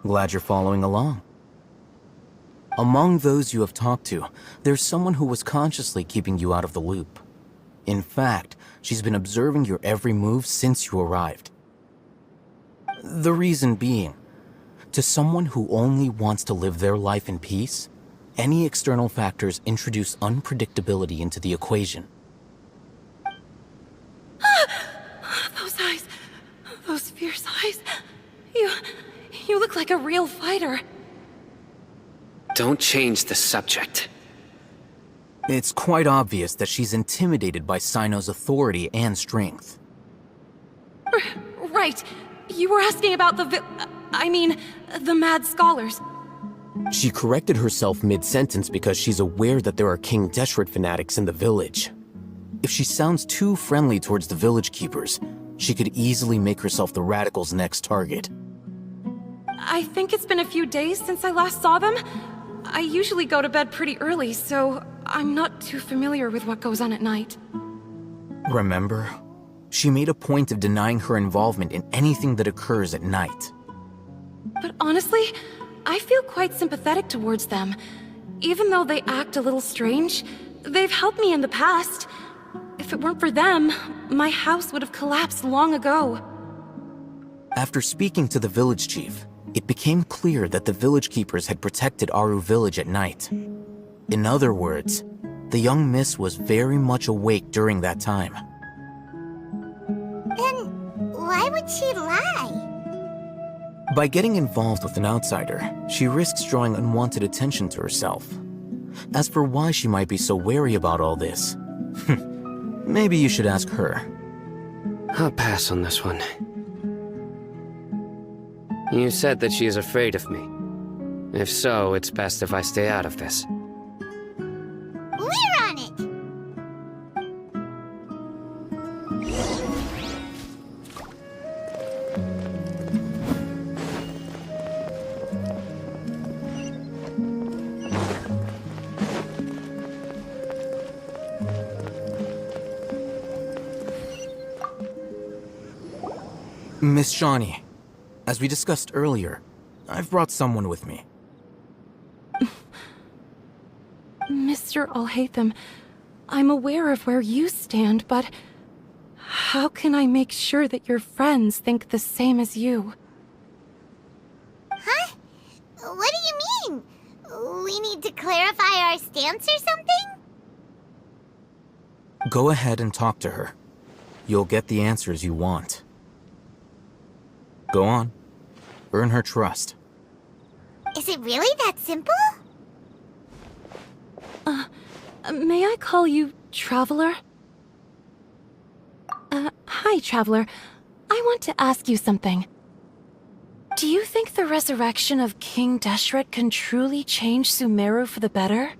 Glad you're following along. Among those you have talked to, there's someone who was consciously keeping you out of the loop. In fact, she's been observing your every move since you arrived. The reason being, to someone who only wants to live their life in peace, any external factors introduce unpredictability into the equation. Those eyes. Those fierce eyes. You look like a real fighter. Don't change the subject. It's quite obvious that she's intimidated by Sino's authority and strength. Right. You were asking about the mad scholars. She corrected herself mid-sentence because she's aware that there are King Deshret fanatics in the village. If she sounds too friendly towards the village keepers, she could easily make herself the radicals' next target. I think it's been a few days since I last saw them. I usually go to bed pretty early, so I'm not too familiar with what goes on at night. Remember? She made a point of denying her involvement in anything that occurs at night. But honestly, I feel quite sympathetic towards them. Even though they act a little strange, they've helped me in the past. If it weren't for them, my house would have collapsed long ago. After speaking to the village chief, it became clear that the village keepers had protected Aru village at night. In other words, the young miss was very much awake during that time. Then why would she lie? By getting involved with an outsider, she risks drawing unwanted attention to herself. As for why she might be so wary about all this, maybe you should ask her. I'll pass on this one. You said that she is afraid of me. If so, it's best if I stay out of this. Miss Shawnee, as we discussed earlier, I've brought someone with me. Mr. Alhaitham, I'm aware of where you stand, but how can I make sure that your friends think the same as you? Huh? What do you mean? We need to clarify our stance or something? Go ahead and talk to her. You'll get the answers you want. Go on. Earn her trust. Is it really that simple? May I call you Traveler? Hi, Traveler. I want to ask you something. Do you think the resurrection of King Deshret can truly change Sumeru for the better?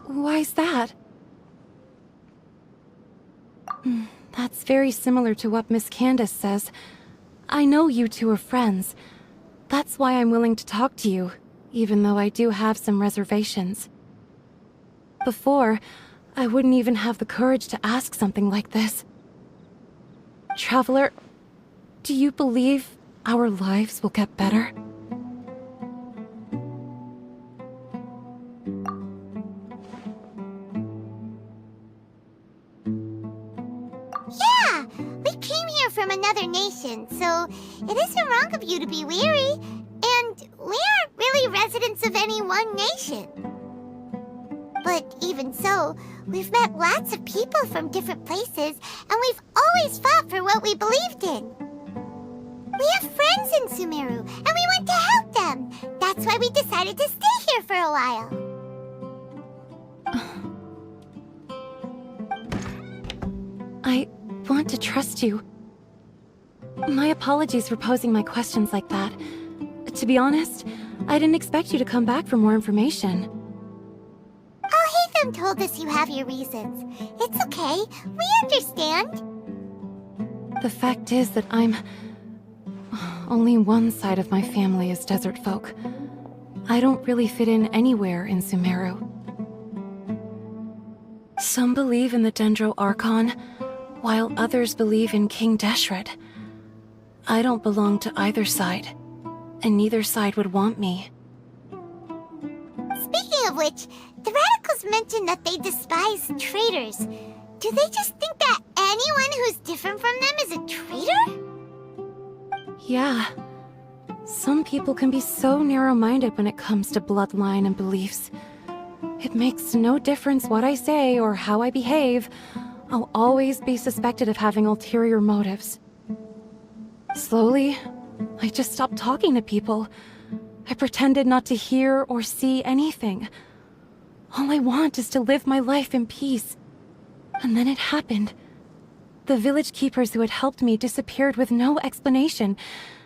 Why's that? That's very similar to what Miss Candace says. I know you two are friends. That's why I'm willing to talk to you, even though I do have some reservations. Before, I wouldn't even have the courage to ask something like this. Traveler, do you believe our lives will get better? Yeah! We came here from another nation, so it isn't wrong of you to be weary. And we aren't really residents of any one nation. But even so, we've met lots of people from different places, and we've always fought for what we believed in. We have friends in Sumeru, and we want to help them. That's why we decided to stay here for a while. I want to trust you. My apologies for posing my questions like that. To be honest, I didn't expect you to come back for more information. Alhaitham told us you have your reasons. It's okay. We understand. The fact is that only one side of my family is desert folk. I don't really fit in anywhere in Sumeru. Some believe in the Dendro Archon, while others believe in King Deshret. I don't belong to either side, and neither side would want me. Speaking of which, the Radicals mentioned that they despise traitors. Do they just think that anyone who's different from them is a traitor? Yeah. Some people can be so narrow-minded when it comes to bloodline and beliefs. It makes no difference what I say or how I behave. I'll always be suspected of having ulterior motives. Slowly, I just stopped talking to people. I pretended not to hear or see anything. All I want is to live my life in peace. And then it happened. The village keepers who had helped me disappeared with no explanation,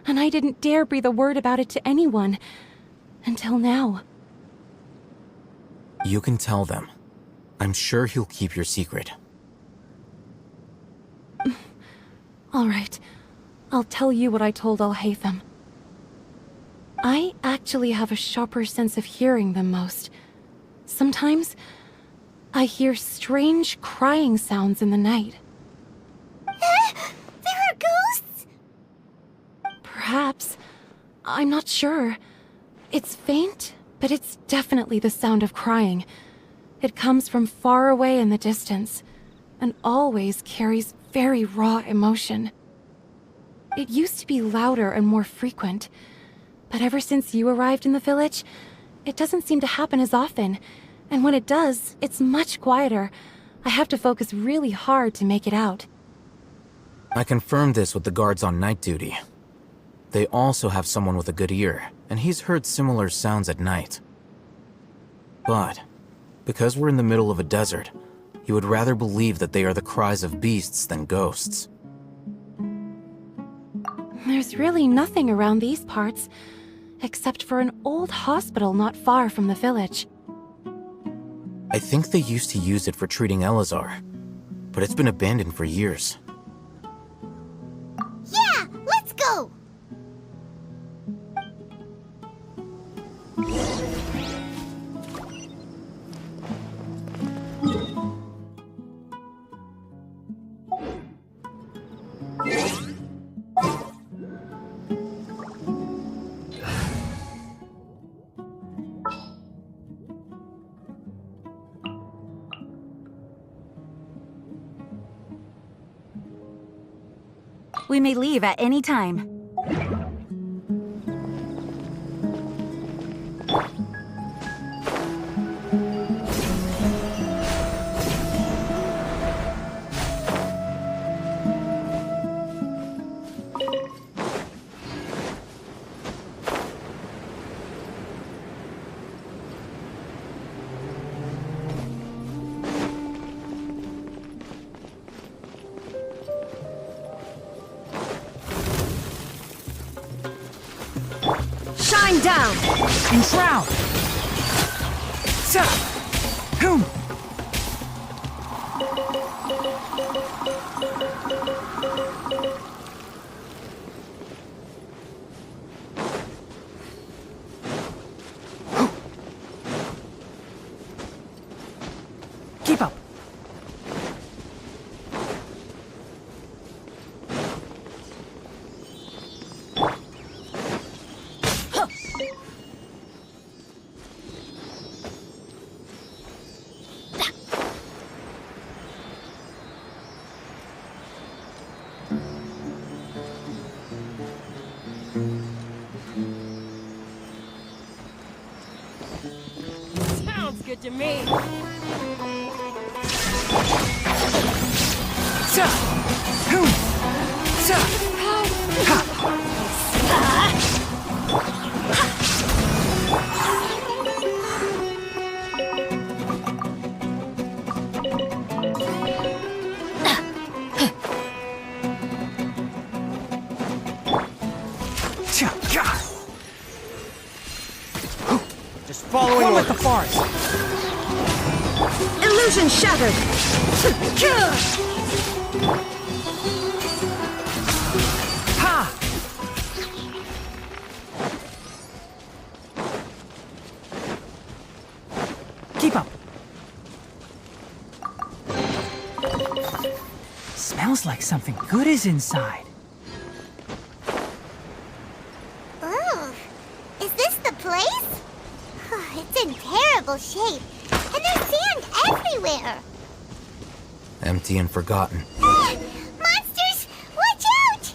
and I didn't dare breathe a word about it to anyone. Until now. You can tell them. I'm sure he'll keep your secret. All right. I'll tell you what I told Alhaitham. I actually have a sharper sense of hearing than most. Sometimes, I hear strange crying sounds in the night. There are ghosts? Perhaps. I'm not sure. It's faint, but it's definitely the sound of crying. It comes from far away in the distance, and always carries very raw emotion. It used to be louder and more frequent, but ever since you arrived in the village, it doesn't seem to happen as often, and when it does, it's much quieter. I have to focus really hard to make it out. I confirmed this with the guards on night duty. They also have someone with a good ear, and he's heard similar sounds at night. But, because we're in the middle of a desert, you would rather believe that they are the cries of beasts than ghosts. There's really nothing around these parts, except for an old hospital not far from the village. I think they used to use it for treating Elazar, but it's been abandoned for years. Yeah, let's go! We may leave at any time. Shine down! Enshroud! Whom? Keep up. Sounds good to me. Just following with the forest. Illusion shattered! Ha! Keep up. Smells like something good is inside. Ooh, is this the place? It's in terrible shape, and there's sand everywhere. Empty and forgotten. Monsters, watch out!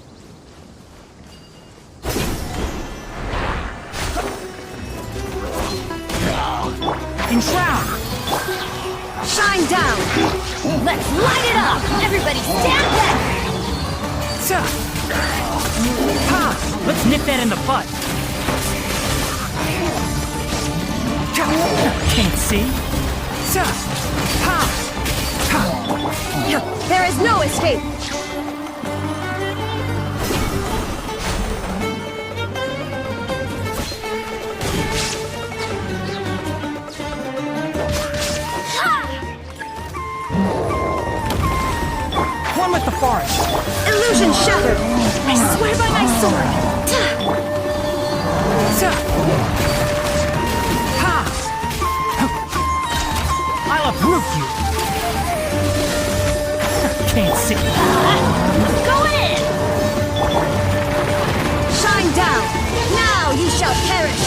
Enshroud! Shine down! Let's light it up! Everybody stand back! Ha! Let's nip that in the butt. Can't see. Ha! There is no escape! One with the forest. Illusion shattered! I swear by my sword! I'll uproot you. Can't see. Going in! Shine down! Now you shall perish!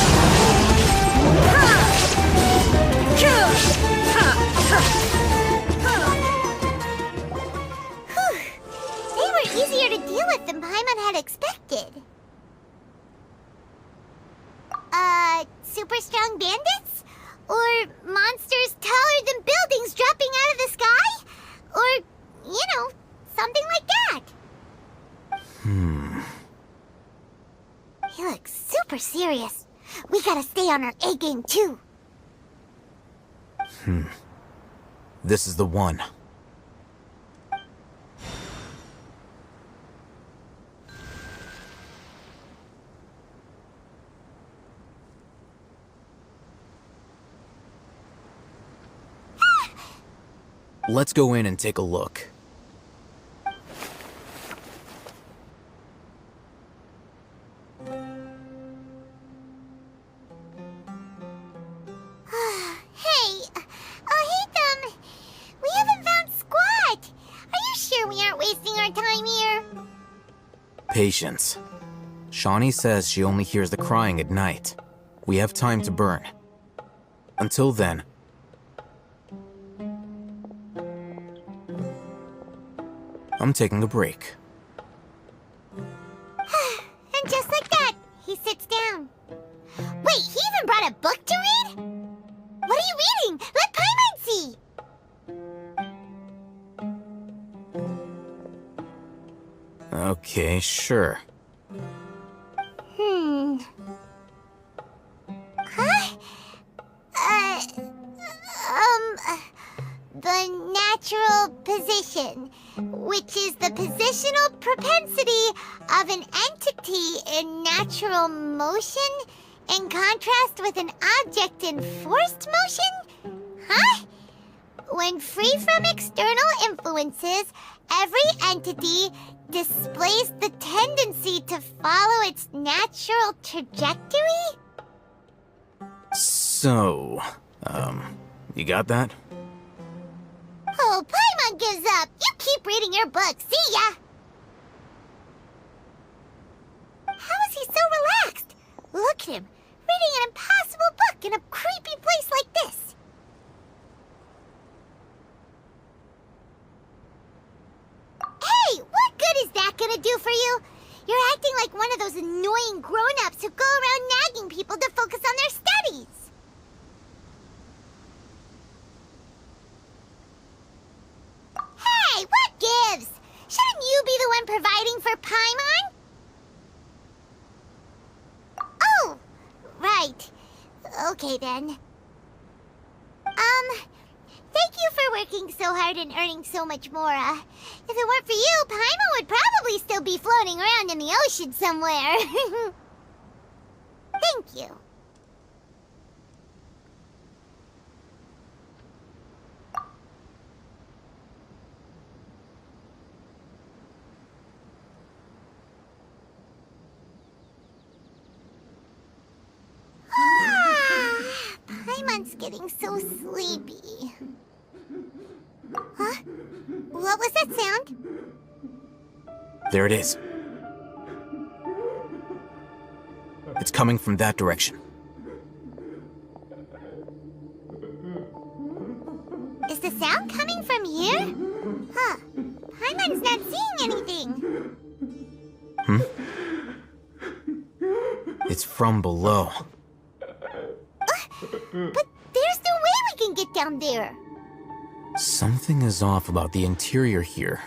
They were easier to deal with than Paimon had expected. Super strong bandits? Or monsters taller than buildings dropping out of the sky? Or, something like that. He looks super serious. We gotta stay on our A game too. This is the one. Let's go in and take a look. We haven't found squat. Are you sure we aren't wasting our time here? Patience. Shawnee says she only hears the crying at night. We have time to burn. Until then, I'm taking a break. Okay, sure. Huh? The natural position, which is the positional propensity of an entity in natural motion, in contrast with an object in forced motion? Huh? When free from external influences, every entity displays the tendency to follow its natural trajectory? So, you got that? Oh, Paimon gives up! You keep reading your book, see ya! How is he so relaxed? Look at him, reading an impossible book in a creepy place like this. Hey, what good is that gonna do for you? You're acting like one of those annoying grown-ups who go around nagging people to focus on their studies. Hey, what gives? Shouldn't you be the one providing for Paimon? Oh, right. Okay then. Thank you for working so hard and earning so much more. If it weren't for you, Paimon would probably still be floating around in the ocean somewhere. Thank you. Paimon's getting so sleepy. Huh? What was that sound? There it is. It's coming from that direction. Is the sound coming from here? Huh. Paimon's not seeing anything. It's from below. But there's no way we can get down there. Something is off about the interior here.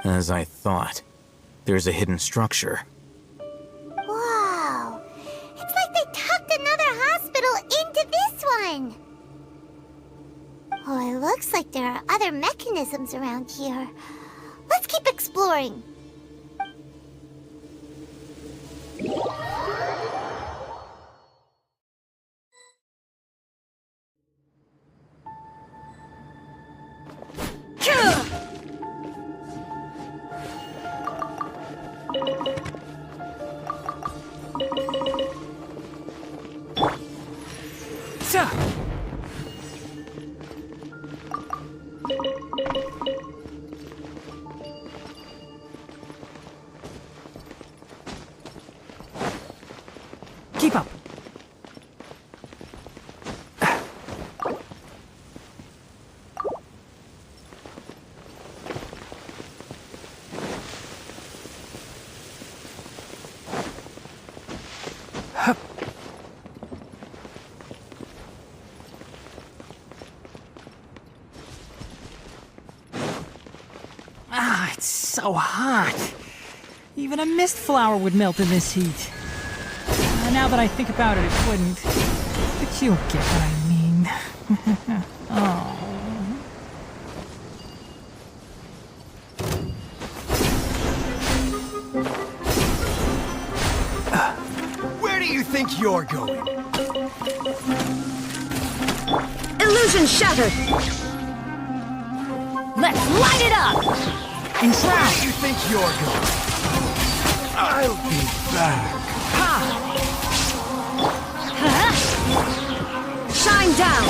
As I thought, there's a hidden structure. Wow. It's like they tucked another hospital into this one. Oh, it looks like there are other mechanisms around here. Let's keep exploring. Keep up. Ah, it's so hot. Even a mist flower would melt in this heat. Now that I think about it, it wouldn't. But you'll get what I mean. Oh. Where do you think you're going? Illusion shattered! Let's light it up! And where do you think you're going? I'll be back. Shine down!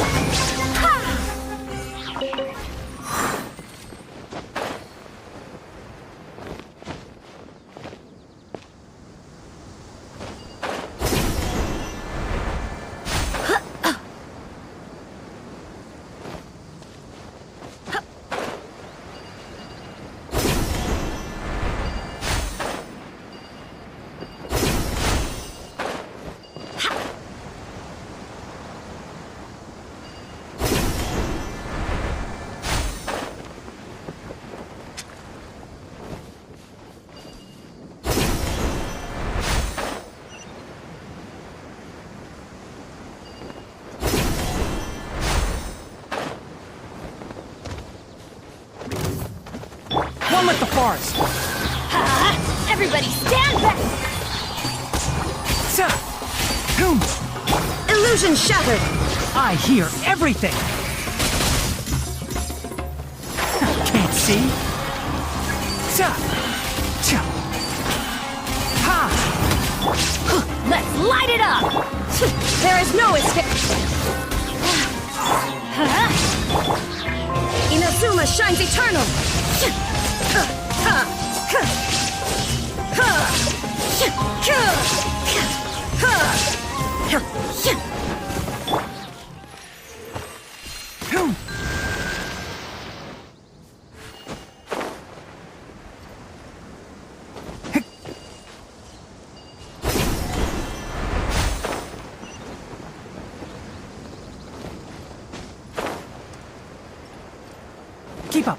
One with the forest. Everybody stand back! Illusion shattered! I hear everything! Can't see? Let's light it up! There is no escape! Inazuma shines eternal! Keep up.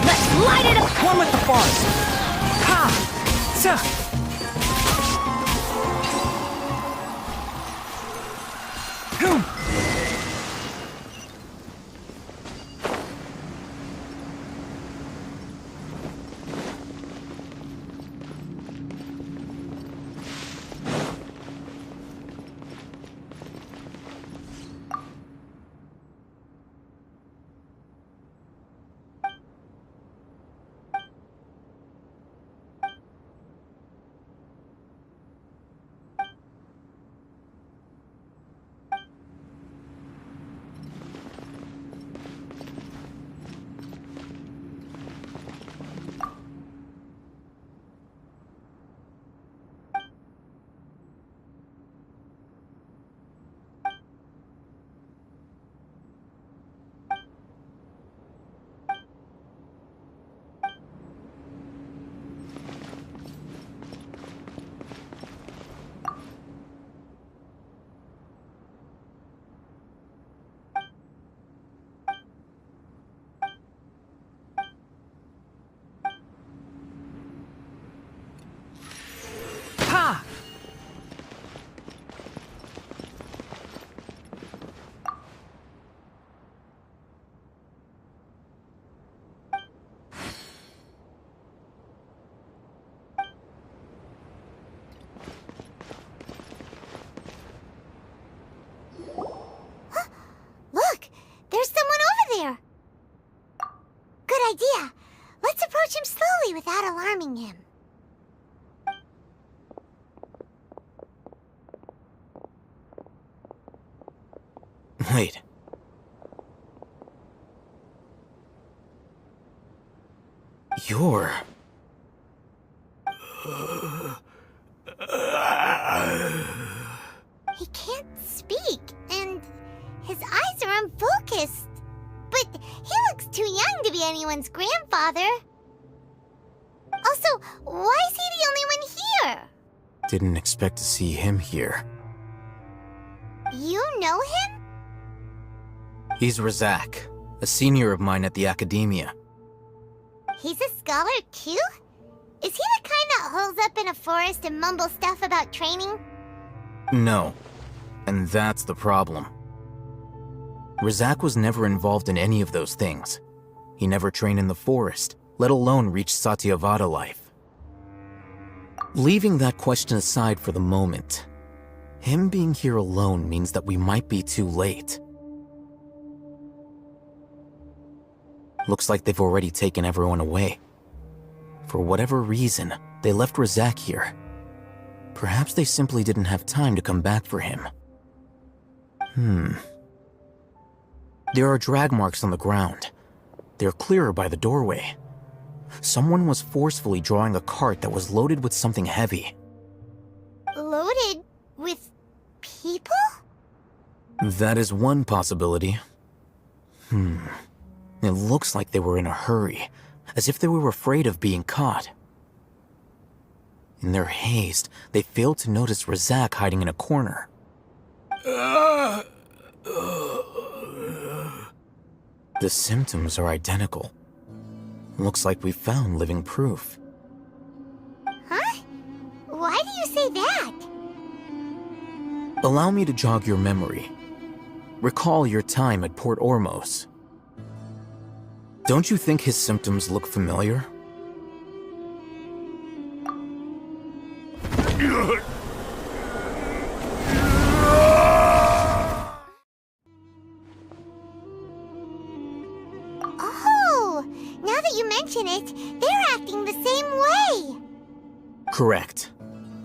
Let's light it up! One with the forest. Look! There's someone over there! Good idea. Let's approach him slowly without alarming him. Wait. You're... He can't speak, and his eyes are unfocused. But he looks too young to be anyone's grandfather. Also, why is he the only one here? Didn't expect to see him here. You know him? He's Razak, a senior of mine at the academia. He's a scholar too? Is he the kind that holes up in a forest and mumbles stuff about training? No. And that's the problem. Razak was never involved in any of those things. He never trained in the forest, let alone reach Satyavada life. Leaving that question aside for the moment, him being here alone means that we might be too late. Looks like they've already taken everyone away. For whatever reason, they left Razak here. Perhaps they simply didn't have time to come back for him. There are drag marks on the ground. They're clearer by the doorway. Someone was forcefully drawing a cart that was loaded with something heavy. Loaded with people? That is one possibility. It looks like they were in a hurry, as if they were afraid of being caught. In their haste, they failed to notice Razak hiding in a corner. The symptoms are identical. Looks like we found living proof. Huh? Why do you say that? Allow me to jog your memory. Recall your time at Port Ormos. Don't you think his symptoms look familiar? Oh, now that you mention it, they're acting the same way. Correct.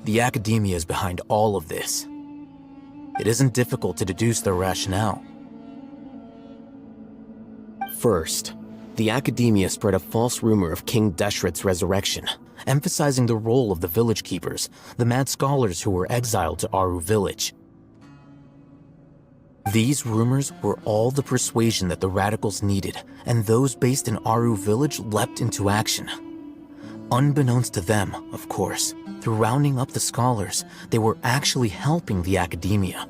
The academia is behind all of this. It isn't difficult to deduce their rationale. First, the academia spread a false rumor of King Deshret's resurrection, emphasizing the role of the village keepers, the mad scholars who were exiled to Aru village. These rumors were all the persuasion that the radicals needed, and those based in Aru village leapt into action. Unbeknownst to them, of course, through rounding up the scholars, they were actually helping the academia.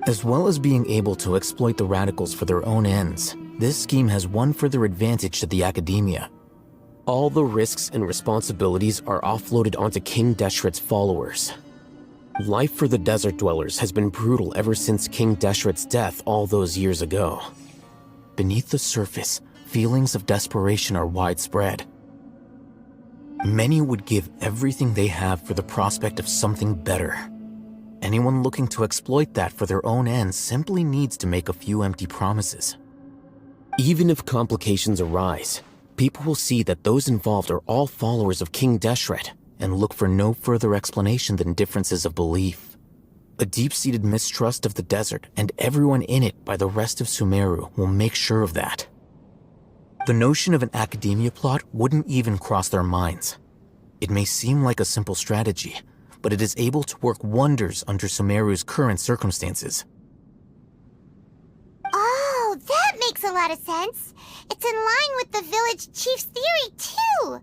As well as being able to exploit the radicals for their own ends, this scheme has one further advantage to the academia. All the risks and responsibilities are offloaded onto King Deshret's followers. Life for the desert dwellers has been brutal ever since King Deshret's death all those years ago. Beneath the surface, feelings of desperation are widespread. Many would give everything they have for the prospect of something better. Anyone looking to exploit that for their own ends simply needs to make a few empty promises. Even if complications arise, people will see that those involved are all followers of King Deshret and look for no further explanation than differences of belief. A deep-seated mistrust of the desert and everyone in it by the rest of Sumeru will make sure of that. The notion of an academia plot wouldn't even cross their minds. It may seem like a simple strategy, but it is able to work wonders under Sumeru's current circumstances. Oh, that makes a lot of sense. It's in line with the village chief's theory, too.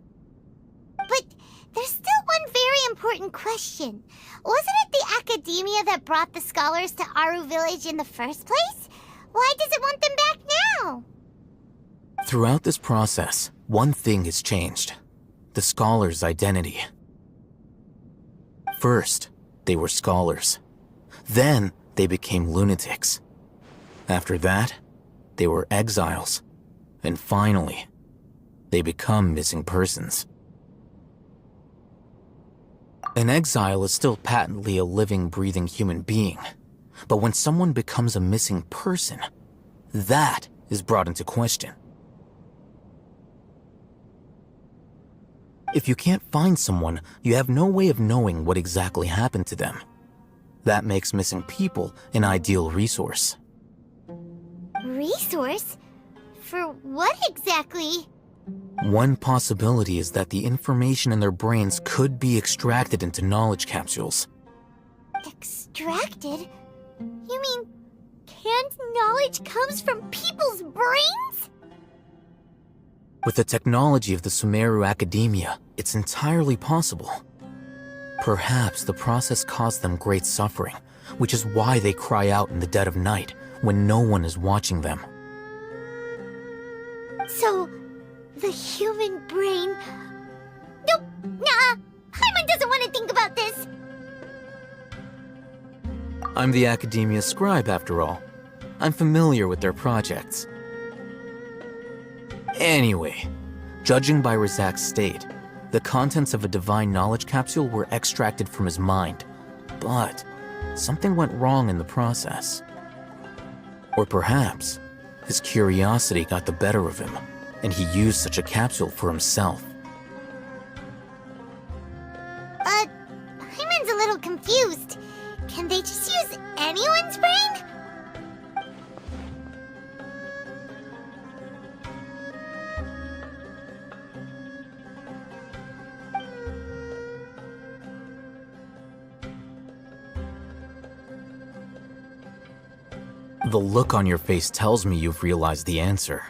But there's still one very important question. Wasn't it the academia that brought the scholars to Aru village in the first place? Why does it want them back now? Throughout this process, one thing has changed: the scholars' identity. First, they were scholars. Then, they became lunatics. After that, they were exiles. And finally, they become missing persons. An exile is still patently a living, breathing human being. But when someone becomes a missing person, that is brought into question. If you can't find someone, you have no way of knowing what exactly happened to them. That makes missing people an ideal resource. Resource? For what exactly? One possibility is that the information in their brains could be extracted into knowledge capsules. Extracted? You mean canned knowledge comes from people's brains? With the technology of the Sumeru Academia, it's entirely possible. Perhaps the process caused them great suffering, which is why they cry out in the dead of night when no one is watching them. So, the human brain... Nope, nah, Paimon doesn't want to think about this. I'm the Academia's scribe, after all. I'm familiar with their projects. Anyway, judging by Razak's state, the contents of a divine knowledge capsule were extracted from his mind, but something went wrong in the process. Or perhaps his curiosity got the better of him, and he used such a capsule for himself. Paimon's a little confused. Can they just use anyone's brain? The look on your face tells me you've realized the answer.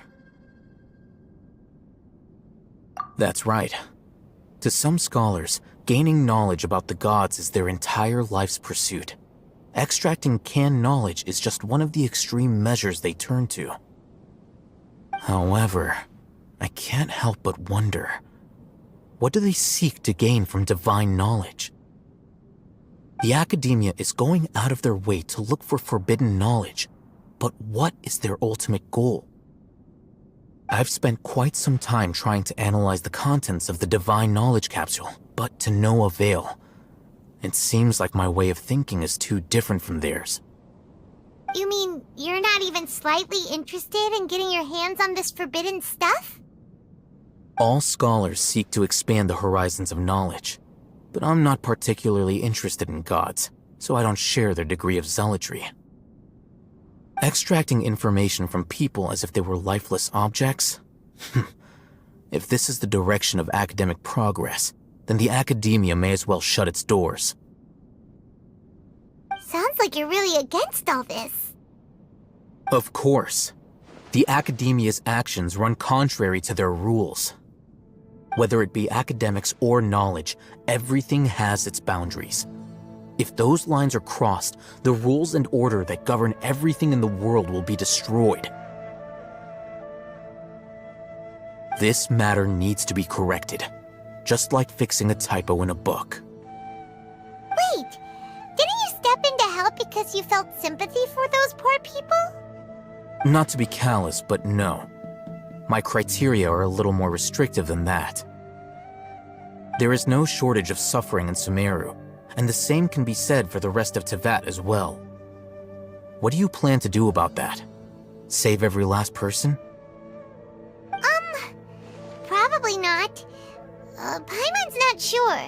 That's right. To some scholars, gaining knowledge about the gods is their entire life's pursuit. Extracting canned knowledge is just one of the extreme measures they turn to. However, I can't help but wonder, what do they seek to gain from divine knowledge? The academia is going out of their way to look for forbidden knowledge, but what is their ultimate goal? I've spent quite some time trying to analyze the contents of the divine knowledge capsule, but to no avail. It seems like my way of thinking is too different from theirs. You mean you're not even slightly interested in getting your hands on this forbidden stuff? All scholars seek to expand the horizons of knowledge, but I'm not particularly interested in gods, so I don't share their degree of zealotry. Extracting information from people as if they were lifeless objects? If this is the direction of academic progress, then the academia may as well shut its doors. Sounds like you're really against all this. Of course. The academia's actions run contrary to their rules. Whether it be academics or knowledge, everything has its boundaries. If those lines are crossed, the rules and order that govern everything in the world will be destroyed. This matter needs to be corrected, just like fixing a typo in a book. Wait, didn't you step in to help because you felt sympathy for those poor people? Not to be callous, but no. My criteria are a little more restrictive than that. There is no shortage of suffering in Sumeru, and the same can be said for the rest of Teyvat as well. What do you plan to do about that? Save every last person? Probably not. Paimon's not sure.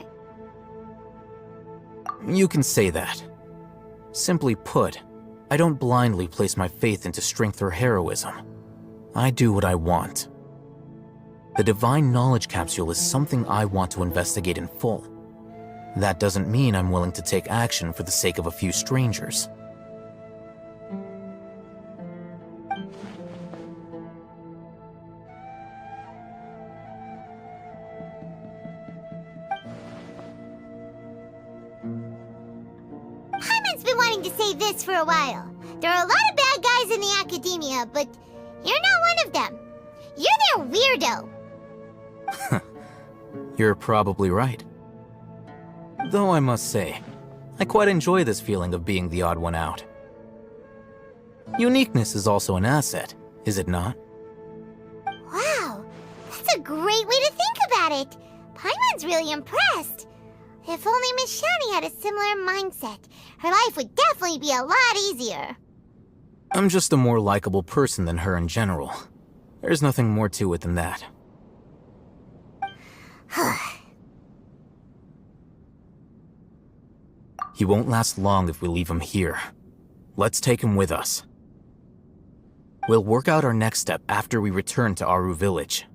You can say that. Simply put, I don't blindly place my faith into strength or heroism. I do what I want. The divine knowledge capsule is something I want to investigate in full. That doesn't mean I'm willing to take action for the sake of a few strangers. Paimon's been wanting to say this for a while. There are a lot of bad guys in the academia, but you're not one of them. You're their weirdo. You're probably right. Though I must say, I quite enjoy this feeling of being the odd one out. Uniqueness is also an asset, is it not? Wow, that's a great way to think about it. Paimon's really impressed. If only Miss Shani had a similar mindset, her life would definitely be a lot easier. I'm just a more likable person than her in general. There's nothing more to it than that. He won't last long if we leave him here. Let's take him with us. We'll work out our next step after we return to Aru Village.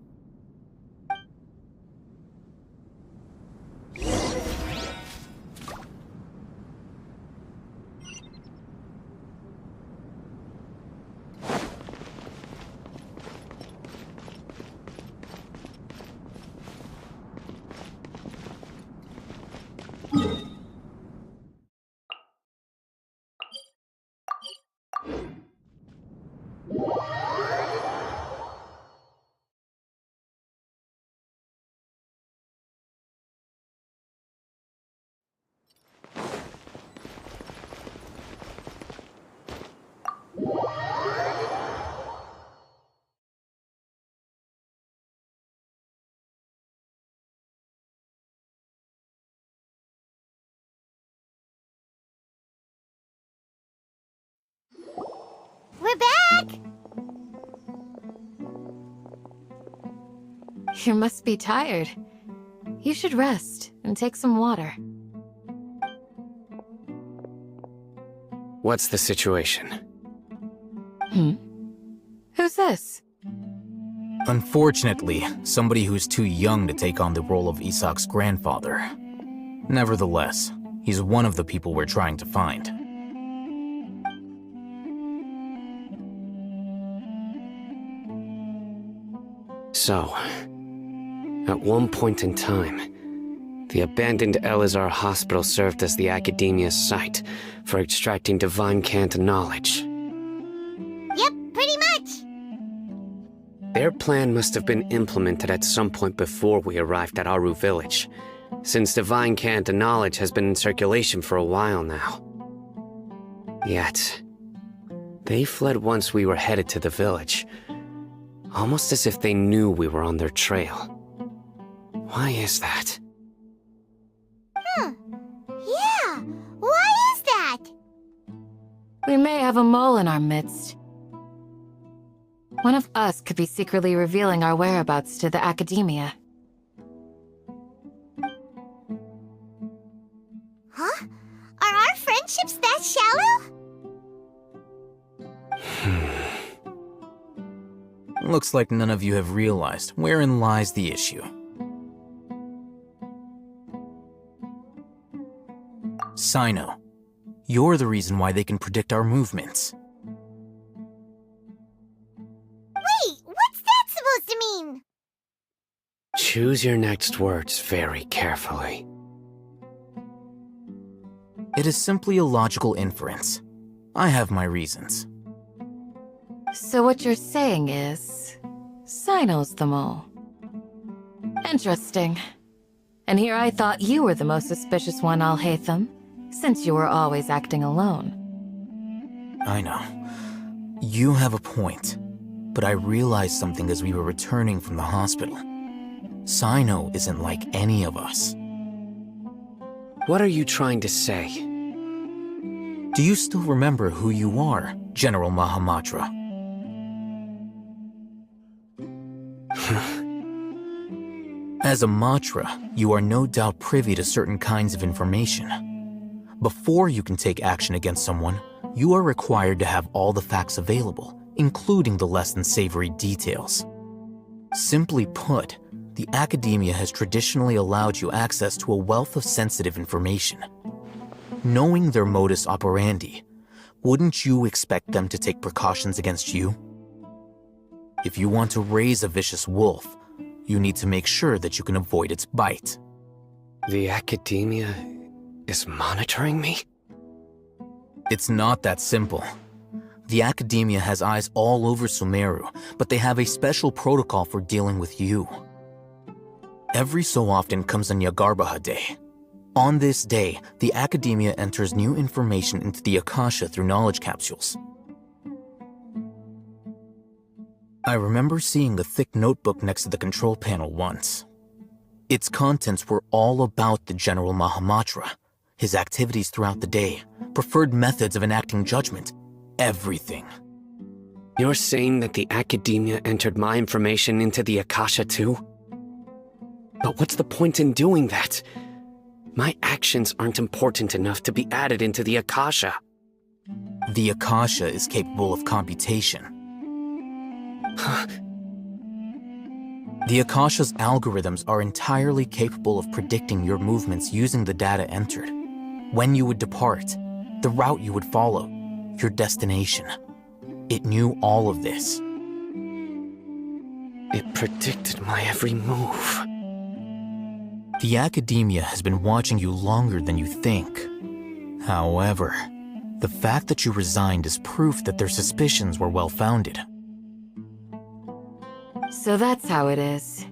We're back! You must be tired. You should rest and take some water. What's the situation? Who's this? Unfortunately, somebody who's too young to take on the role of Isak's grandfather. Nevertheless, he's one of the people we're trying to find. So, at one point in time, the abandoned Elazar Hospital served as the Academia's site for extracting divine cant knowledge. Yep, pretty much. Their plan must have been implemented at some point before we arrived at Aru village, since Divine Cant and knowledge has been in circulation for a while now. Yet, they fled once we were headed to the village, almost as if they knew we were on their trail. Why is that? Yeah, why is that? We may have a mole in our midst. One of us could be secretly revealing our whereabouts to the academia. Huh? Are our friendships that shallow? Looks like none of you have realized wherein lies the issue. Sino, you're the reason why they can predict our movements. Wait, what's that supposed to mean? Choose your next words very carefully. It is simply a logical inference. I have my reasons. So what you're saying is, Sino's the mole. Interesting. And here I thought you were the most suspicious one, Al-Haytham, since you were always acting alone. I know. You have a point, but I realized something as we were returning from the hospital. Sino isn't like any of us. What are you trying to say? Do you still remember who you are, General Mahamatra? As a Matra, you are no doubt privy to certain kinds of information. Before you can take action against someone, you are required to have all the facts available, including the less than savory details. Simply put, the academia has traditionally allowed you access to a wealth of sensitive information. Knowing their modus operandi, wouldn't you expect them to take precautions against you? If you want to raise a vicious wolf, you need to make sure that you can avoid its bite. The academia is monitoring me? It's not that simple. The academia has eyes all over Sumeru, but they have a special protocol for dealing with you. Every so often comes a Nyagarbaha Day. On this day, the academia enters new information into the Akasha through knowledge capsules. I remember seeing a thick notebook next to the control panel once. Its contents were all about the General Mahamatra, his activities throughout the day, preferred methods of enacting judgment, everything. You're saying that the academia entered my information into the Akasha too? But what's the point in doing that? My actions aren't important enough to be added into the Akasha. The Akasha is capable of computation. The Akasha's algorithms are entirely capable of predicting your movements using the data entered. When you would depart, the route you would follow, your destination. It knew all of this. It predicted my every move. The academia has been watching you longer than you think. However, the fact that you resigned is proof that their suspicions were well-founded. So that's how it is.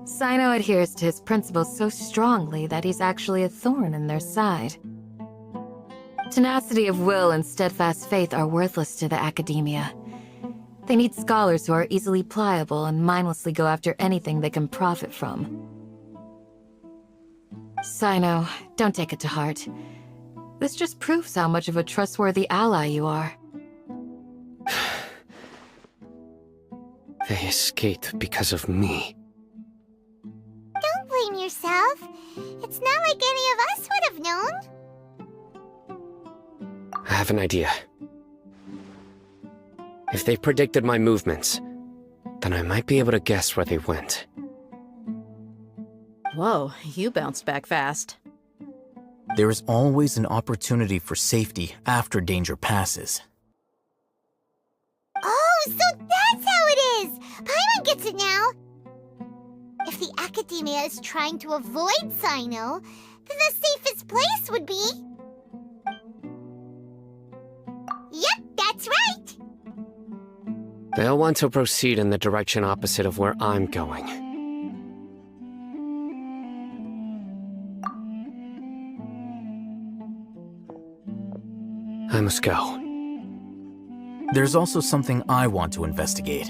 Sino adheres to his principles so strongly that he's actually a thorn in their side. Tenacity of will and steadfast faith are worthless to the academia. They need scholars who are easily pliable and mindlessly go after anything they can profit from. Sino, don't take it to heart. This just proves how much of a trustworthy ally you are. They escaped because of me. Don't blame yourself. It's not like any of us would have known. I have an idea. If they predicted my movements, then I might be able to guess where they went. Whoa, you bounced back fast. There is always an opportunity for safety after danger passes. Oh, so that's how it is! Paimon gets it now! If the academia is trying to avoid Sino, then the safest place would be... Yep, that's right! They'll want to proceed in the direction opposite of where I'm going. I must go. There's also something I want to investigate.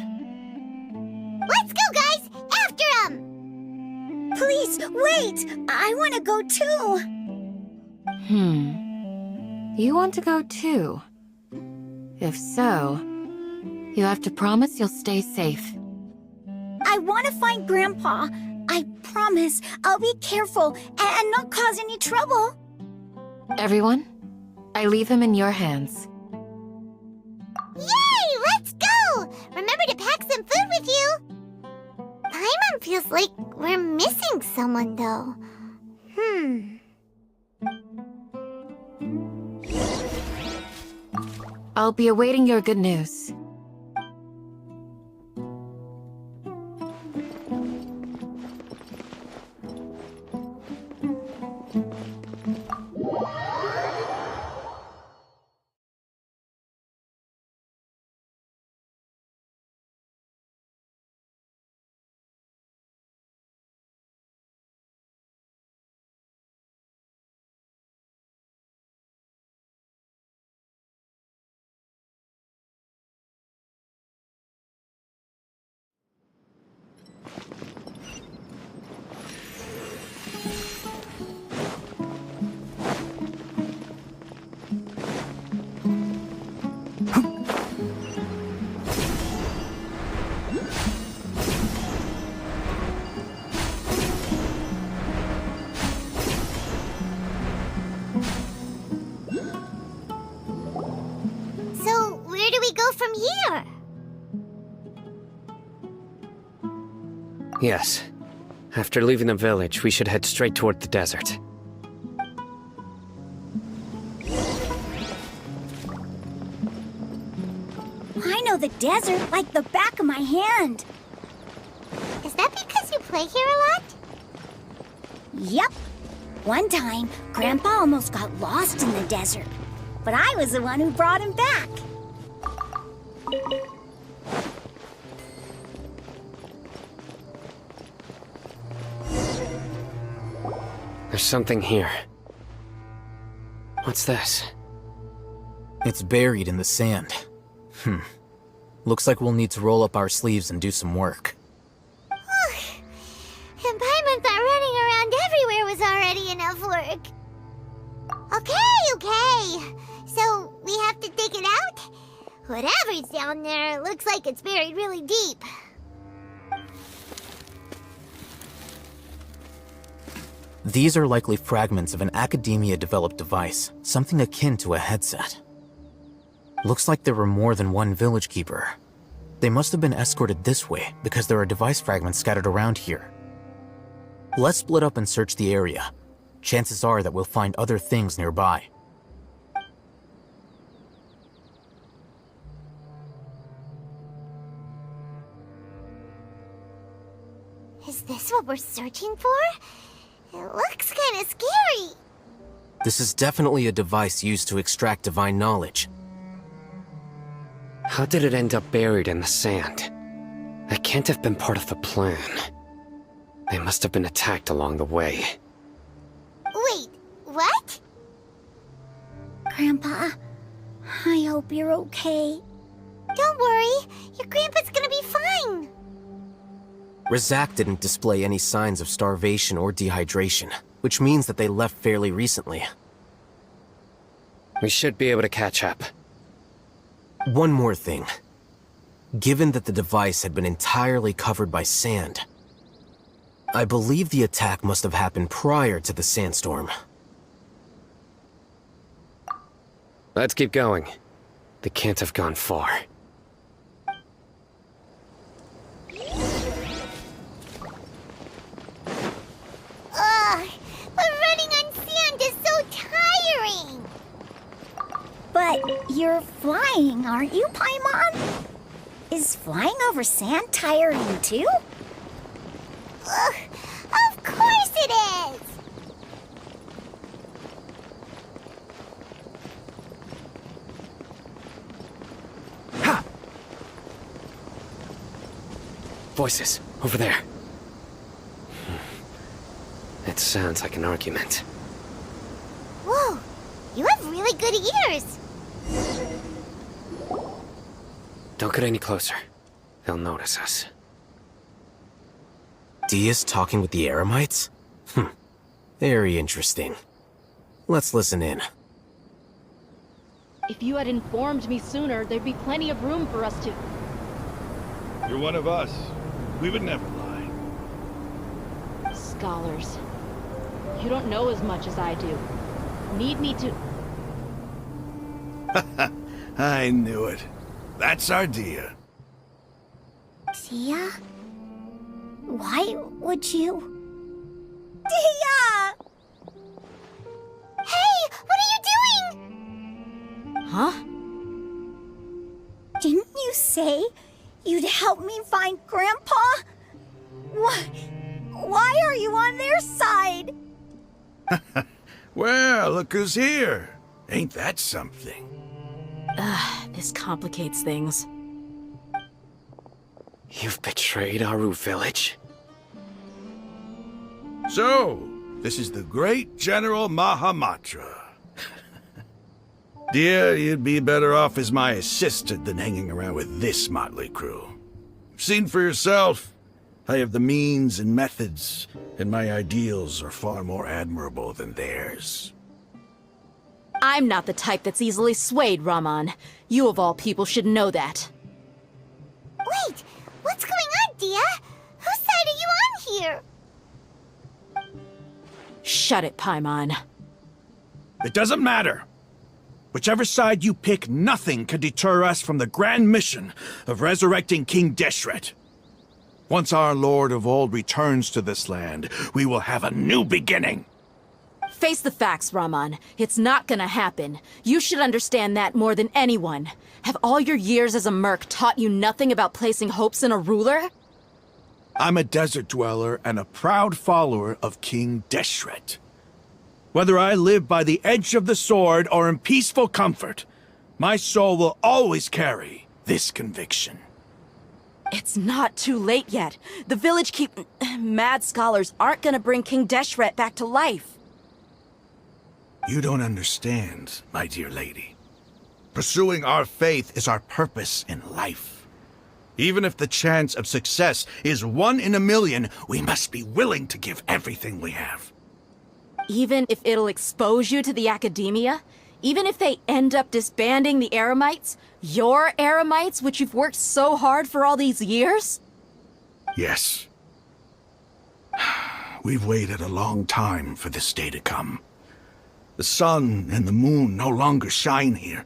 Let's go, guys! After him! Please, wait! I want to go too! You want to go too? If so, you have to promise you'll stay safe. I want to find Grandpa. I promise I'll be careful and not cause any trouble. Everyone, I leave him in your hands. Yay! Let's go! Remember to pack some food with you! Paimon feels like we're missing someone, though. I'll be awaiting your good news. So, where do we go from here? Yes. After leaving the village, we should head straight toward the desert. I know the desert like the back of my hand. Is that because you play here a lot? Yep. One time, Grandpa almost got lost in the desert, but I was the one who brought him back. There's something here. What's this? It's buried in the sand. Looks like we'll need to roll up our sleeves and do some work. And Paimon thought running around everywhere was already enough work. Okay. So, we have to dig it out? Whatever's down there looks like it's buried really deep. These are likely fragments of an academia-developed device, something akin to a headset. Looks like there were more than one village keeper. They must have been escorted this way because there are device fragments scattered around here. Let's split up and search the area. Chances are that we'll find other things nearby. Is this what we're searching for? It looks kind of scary. This is definitely a device used to extract divine knowledge. How did it end up buried in the sand? That can't have been part of the plan. They must have been attacked along the way. Wait, what? Grandpa, I hope you're okay. Don't worry, your grandpa's gonna be fine. Razak didn't display any signs of starvation or dehydration, which means that they left fairly recently. We should be able to catch up. One more thing. Given that the device had been entirely covered by sand, I believe the attack must have happened prior to the sandstorm. Let's keep going. They can't have gone far. Ugh, but running on sand is so tiring. But you're flying, aren't you, Paimon? Is flying over sand tiring too? Ugh, of course it is! Voices, over there. It sounds like an argument. Whoa, you have really good ears. Don't get any closer. They'll notice us. Dia's talking with the Eremites? Very interesting. Let's listen in. If you had informed me sooner, there'd be plenty of room for us to... You're one of us. We would never lie. Scholars. You don't know as much as I do. Need me to... I knew it. That's our Dia. Dia? Why would you... Dia! Hey, what are you doing? Huh? Didn't you say you'd help me find Grandpa? Why are you on their side? Well, look who's here. Ain't that something? This complicates things. You've betrayed Aru village? So, this is the great General Mahamatra. Dear, you'd be better off as my assistant than hanging around with this motley crew. Seen for yourself. I have the means and methods, and my ideals are far more admirable than theirs. I'm not the type that's easily swayed, Raman. You of all people should know that. Wait, what's going on, Dia? Whose side are you on here? Shut it, Paimon. It doesn't matter. Whichever side you pick, nothing can deter us from the grand mission of resurrecting King Deshret. Once our Lord of Old returns to this land, we will have a new beginning. Face the facts, Raman. It's not gonna happen. You should understand that more than anyone. Have all your years as a merc taught you nothing about placing hopes in a ruler? I'm a desert dweller and a proud follower of King Deshret. Whether I live by the edge of the sword or in peaceful comfort, my soul will always carry this conviction. It's not too late yet. The village mad scholars aren't gonna bring King Deshret back to life. You don't understand, my dear lady. Pursuing our faith is our purpose in life. Even if the chance of success is 1 in a million, we must be willing to give everything we have. Even if it'll expose you to the academia? Even if they end up disbanding the Eremites? Your Eremites, which you've worked so hard for all these years? Yes. We've waited a long time for this day to come. The sun and the moon no longer shine here.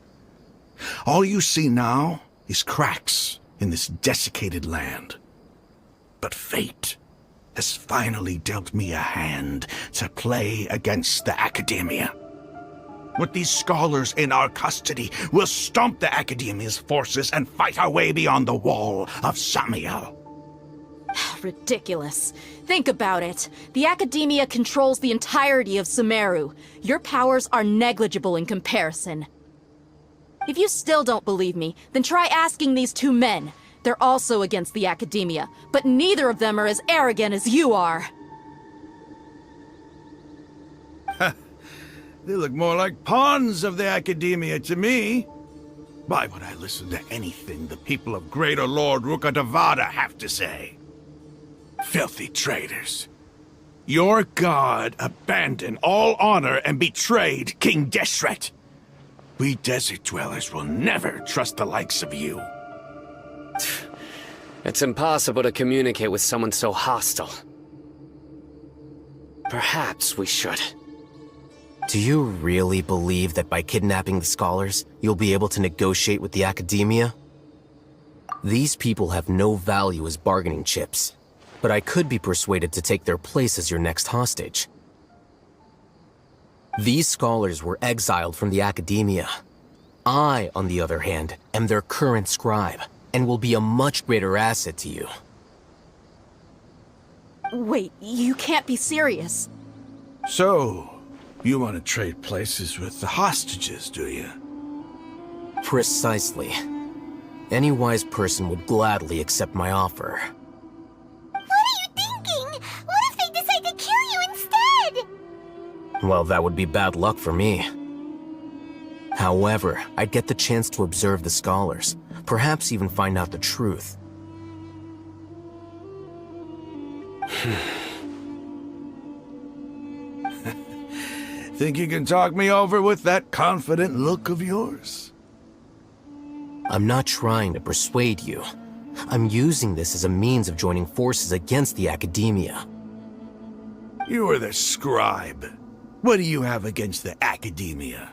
All you see now is cracks in this desiccated land. But fate has finally dealt me a hand to play against the academia. With these scholars in our custody, we'll stomp the academia's forces and fight our way beyond the wall of Samiel. Ridiculous. Think about it. The academia controls the entirety of Sumeru. Your powers are negligible in comparison. If you still don't believe me, then try asking these two men. They're also against the academia, but neither of them are as arrogant as you are. They look more like pawns of the academia to me. Why would I listen to anything the people of Greater Lord Rukkhadevata have to say? Filthy traitors. Your god abandoned all honor and betrayed King Deshret. We desert dwellers will never trust the likes of you. It's impossible to communicate with someone so hostile. Perhaps we should. Do you really believe that by kidnapping the scholars, you'll be able to negotiate with the academia? These people have no value as bargaining chips, but I could be persuaded to take their place as your next hostage. These scholars were exiled from the academia. I, on the other hand, am their current scribe, and will be a much greater asset to you. Wait, you can't be serious. So, you want to trade places with the hostages, do you? Precisely. Any wise person would gladly accept my offer. Well, that would be bad luck for me. However, I'd get the chance to observe the scholars, perhaps even find out the truth. Think you can talk me over with that confident look of yours? I'm not trying to persuade you. I'm using this as a means of joining forces against the academia. You are the scribe. What do you have against the academia?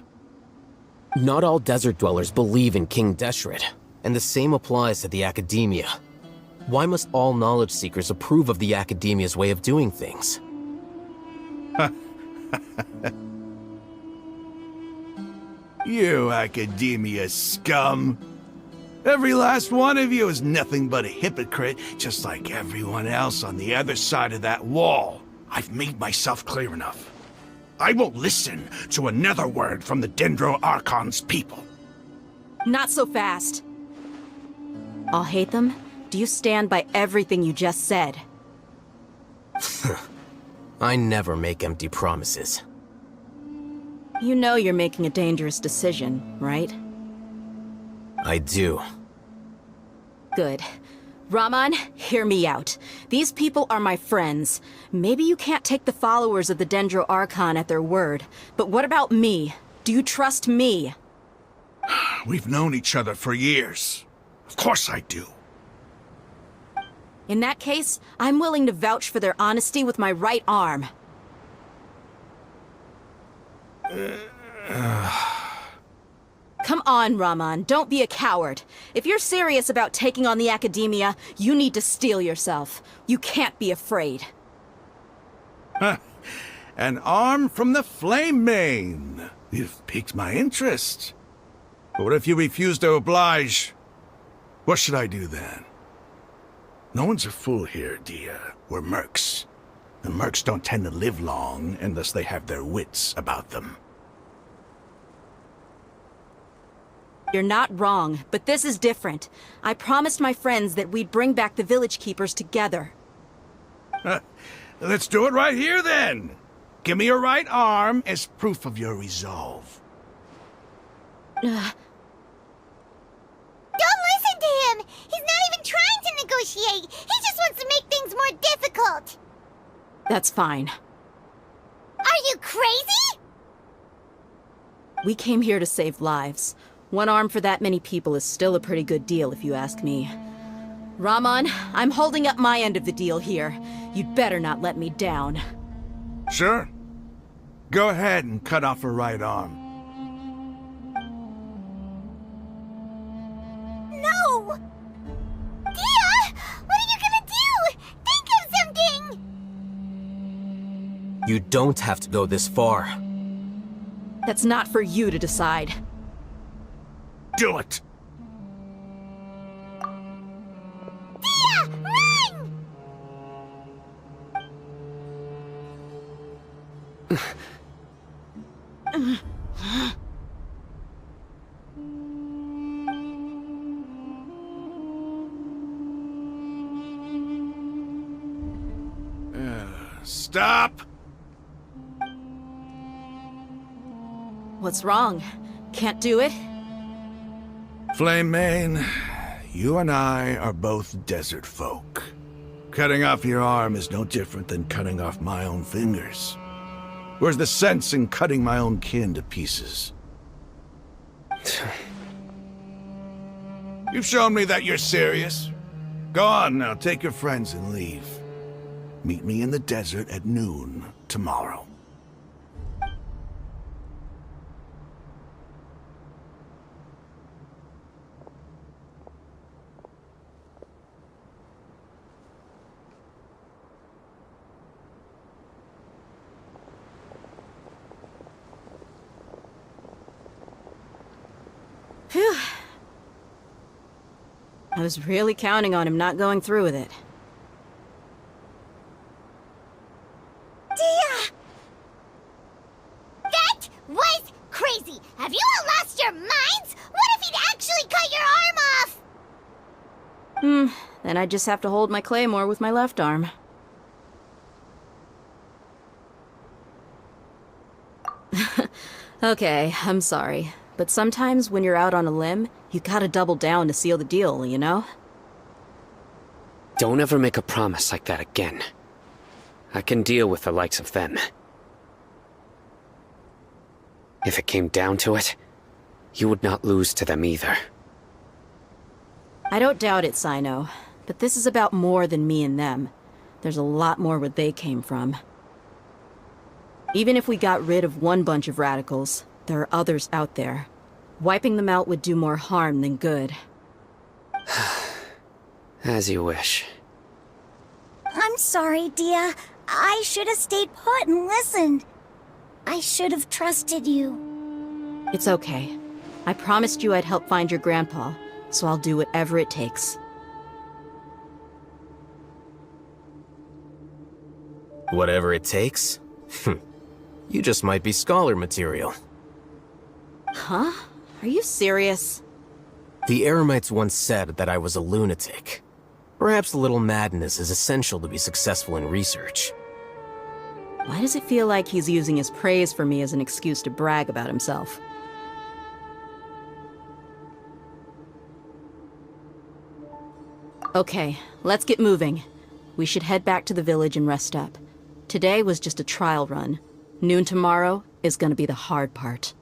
Not all desert dwellers believe in King Deshret, and the same applies to the academia. Why must all knowledge seekers approve of the academia's way of doing things? You academia scum. Every last one of you is nothing but a hypocrite, just like everyone else on the other side of that wall. I've made myself clear enough. I won't listen to another word from the Dendro Archon's people. Not so fast. I'll hate them. Do you stand by everything you just said? I never make empty promises. You know you're making a dangerous decision, right? I do. Good. Rahman, hear me out. These people are my friends. Maybe you can't take the followers of the Dendro Archon at their word, but what about me? Do you trust me? We've known each other for years. Of course I do. In that case, I'm willing to vouch for their honesty with my right arm. Come on, Rahman, don't be a coward. If you're serious about taking on the academia, you need to steel yourself. You can't be afraid. An arm from the Flame Mane. You've piqued my interest. But what if you refuse to oblige? What should I do then? No one's a fool here, Dia. We're mercs. And mercs don't tend to live long unless they have their wits about them. You're not wrong, but this is different. I promised my friends that we'd bring back the village keepers together. Let's do it right here then. Give me your right arm as proof of your resolve. Don't listen to him! He's not even trying to negotiate! He just wants to make things more difficult! That's fine. Are you crazy? We came here to save lives. One arm for that many people is still a pretty good deal, if you ask me. Rahman, I'm holding up my end of the deal here. You'd better not let me down. Sure. Go ahead and cut off her right arm. No! Dia! What are you gonna do? Think of something! You don't have to go this far. That's not for you to decide. Do it! Dia! Run! Stop! What's wrong? Can't do it? Flame Mane, you and I are both desert folk. Cutting off your arm is no different than cutting off my own fingers. Where's the sense in cutting my own kin to pieces? You've shown me that you're serious. Go on now, take your friends and leave. Meet me in the desert at noon tomorrow. Phew. I was really counting on him not going through with it. Dia! That was crazy! Have you all lost your minds? What if he'd actually cut your arm off? Then I just have to hold my claymore with my left arm. Okay, I'm sorry. But sometimes when you're out on a limb, you gotta double down to seal the deal, you know? Don't ever make a promise like that again. I can deal with the likes of them. If it came down to it, you would not lose to them either. I don't doubt it, Sino. But this is about more than me and them. There's a lot more where they came from. Even if we got rid of one bunch of radicals, there are others out there. Wiping them out would do more harm than good. As you wish. I'm sorry, Dia. I should have stayed put and listened. I should have trusted you. It's okay. I promised you I'd help find your grandpa, so I'll do whatever it takes. Whatever it takes? You just might be scholar material. Huh? Are you serious? The Eremites once said that I was a lunatic. Perhaps a little madness is essential to be successful in research. Why does it feel like he's using his praise for me as an excuse to brag about himself? Okay, let's get moving. We should head back to the village and rest up. Today was just a trial run. Noon tomorrow is gonna be the hard part.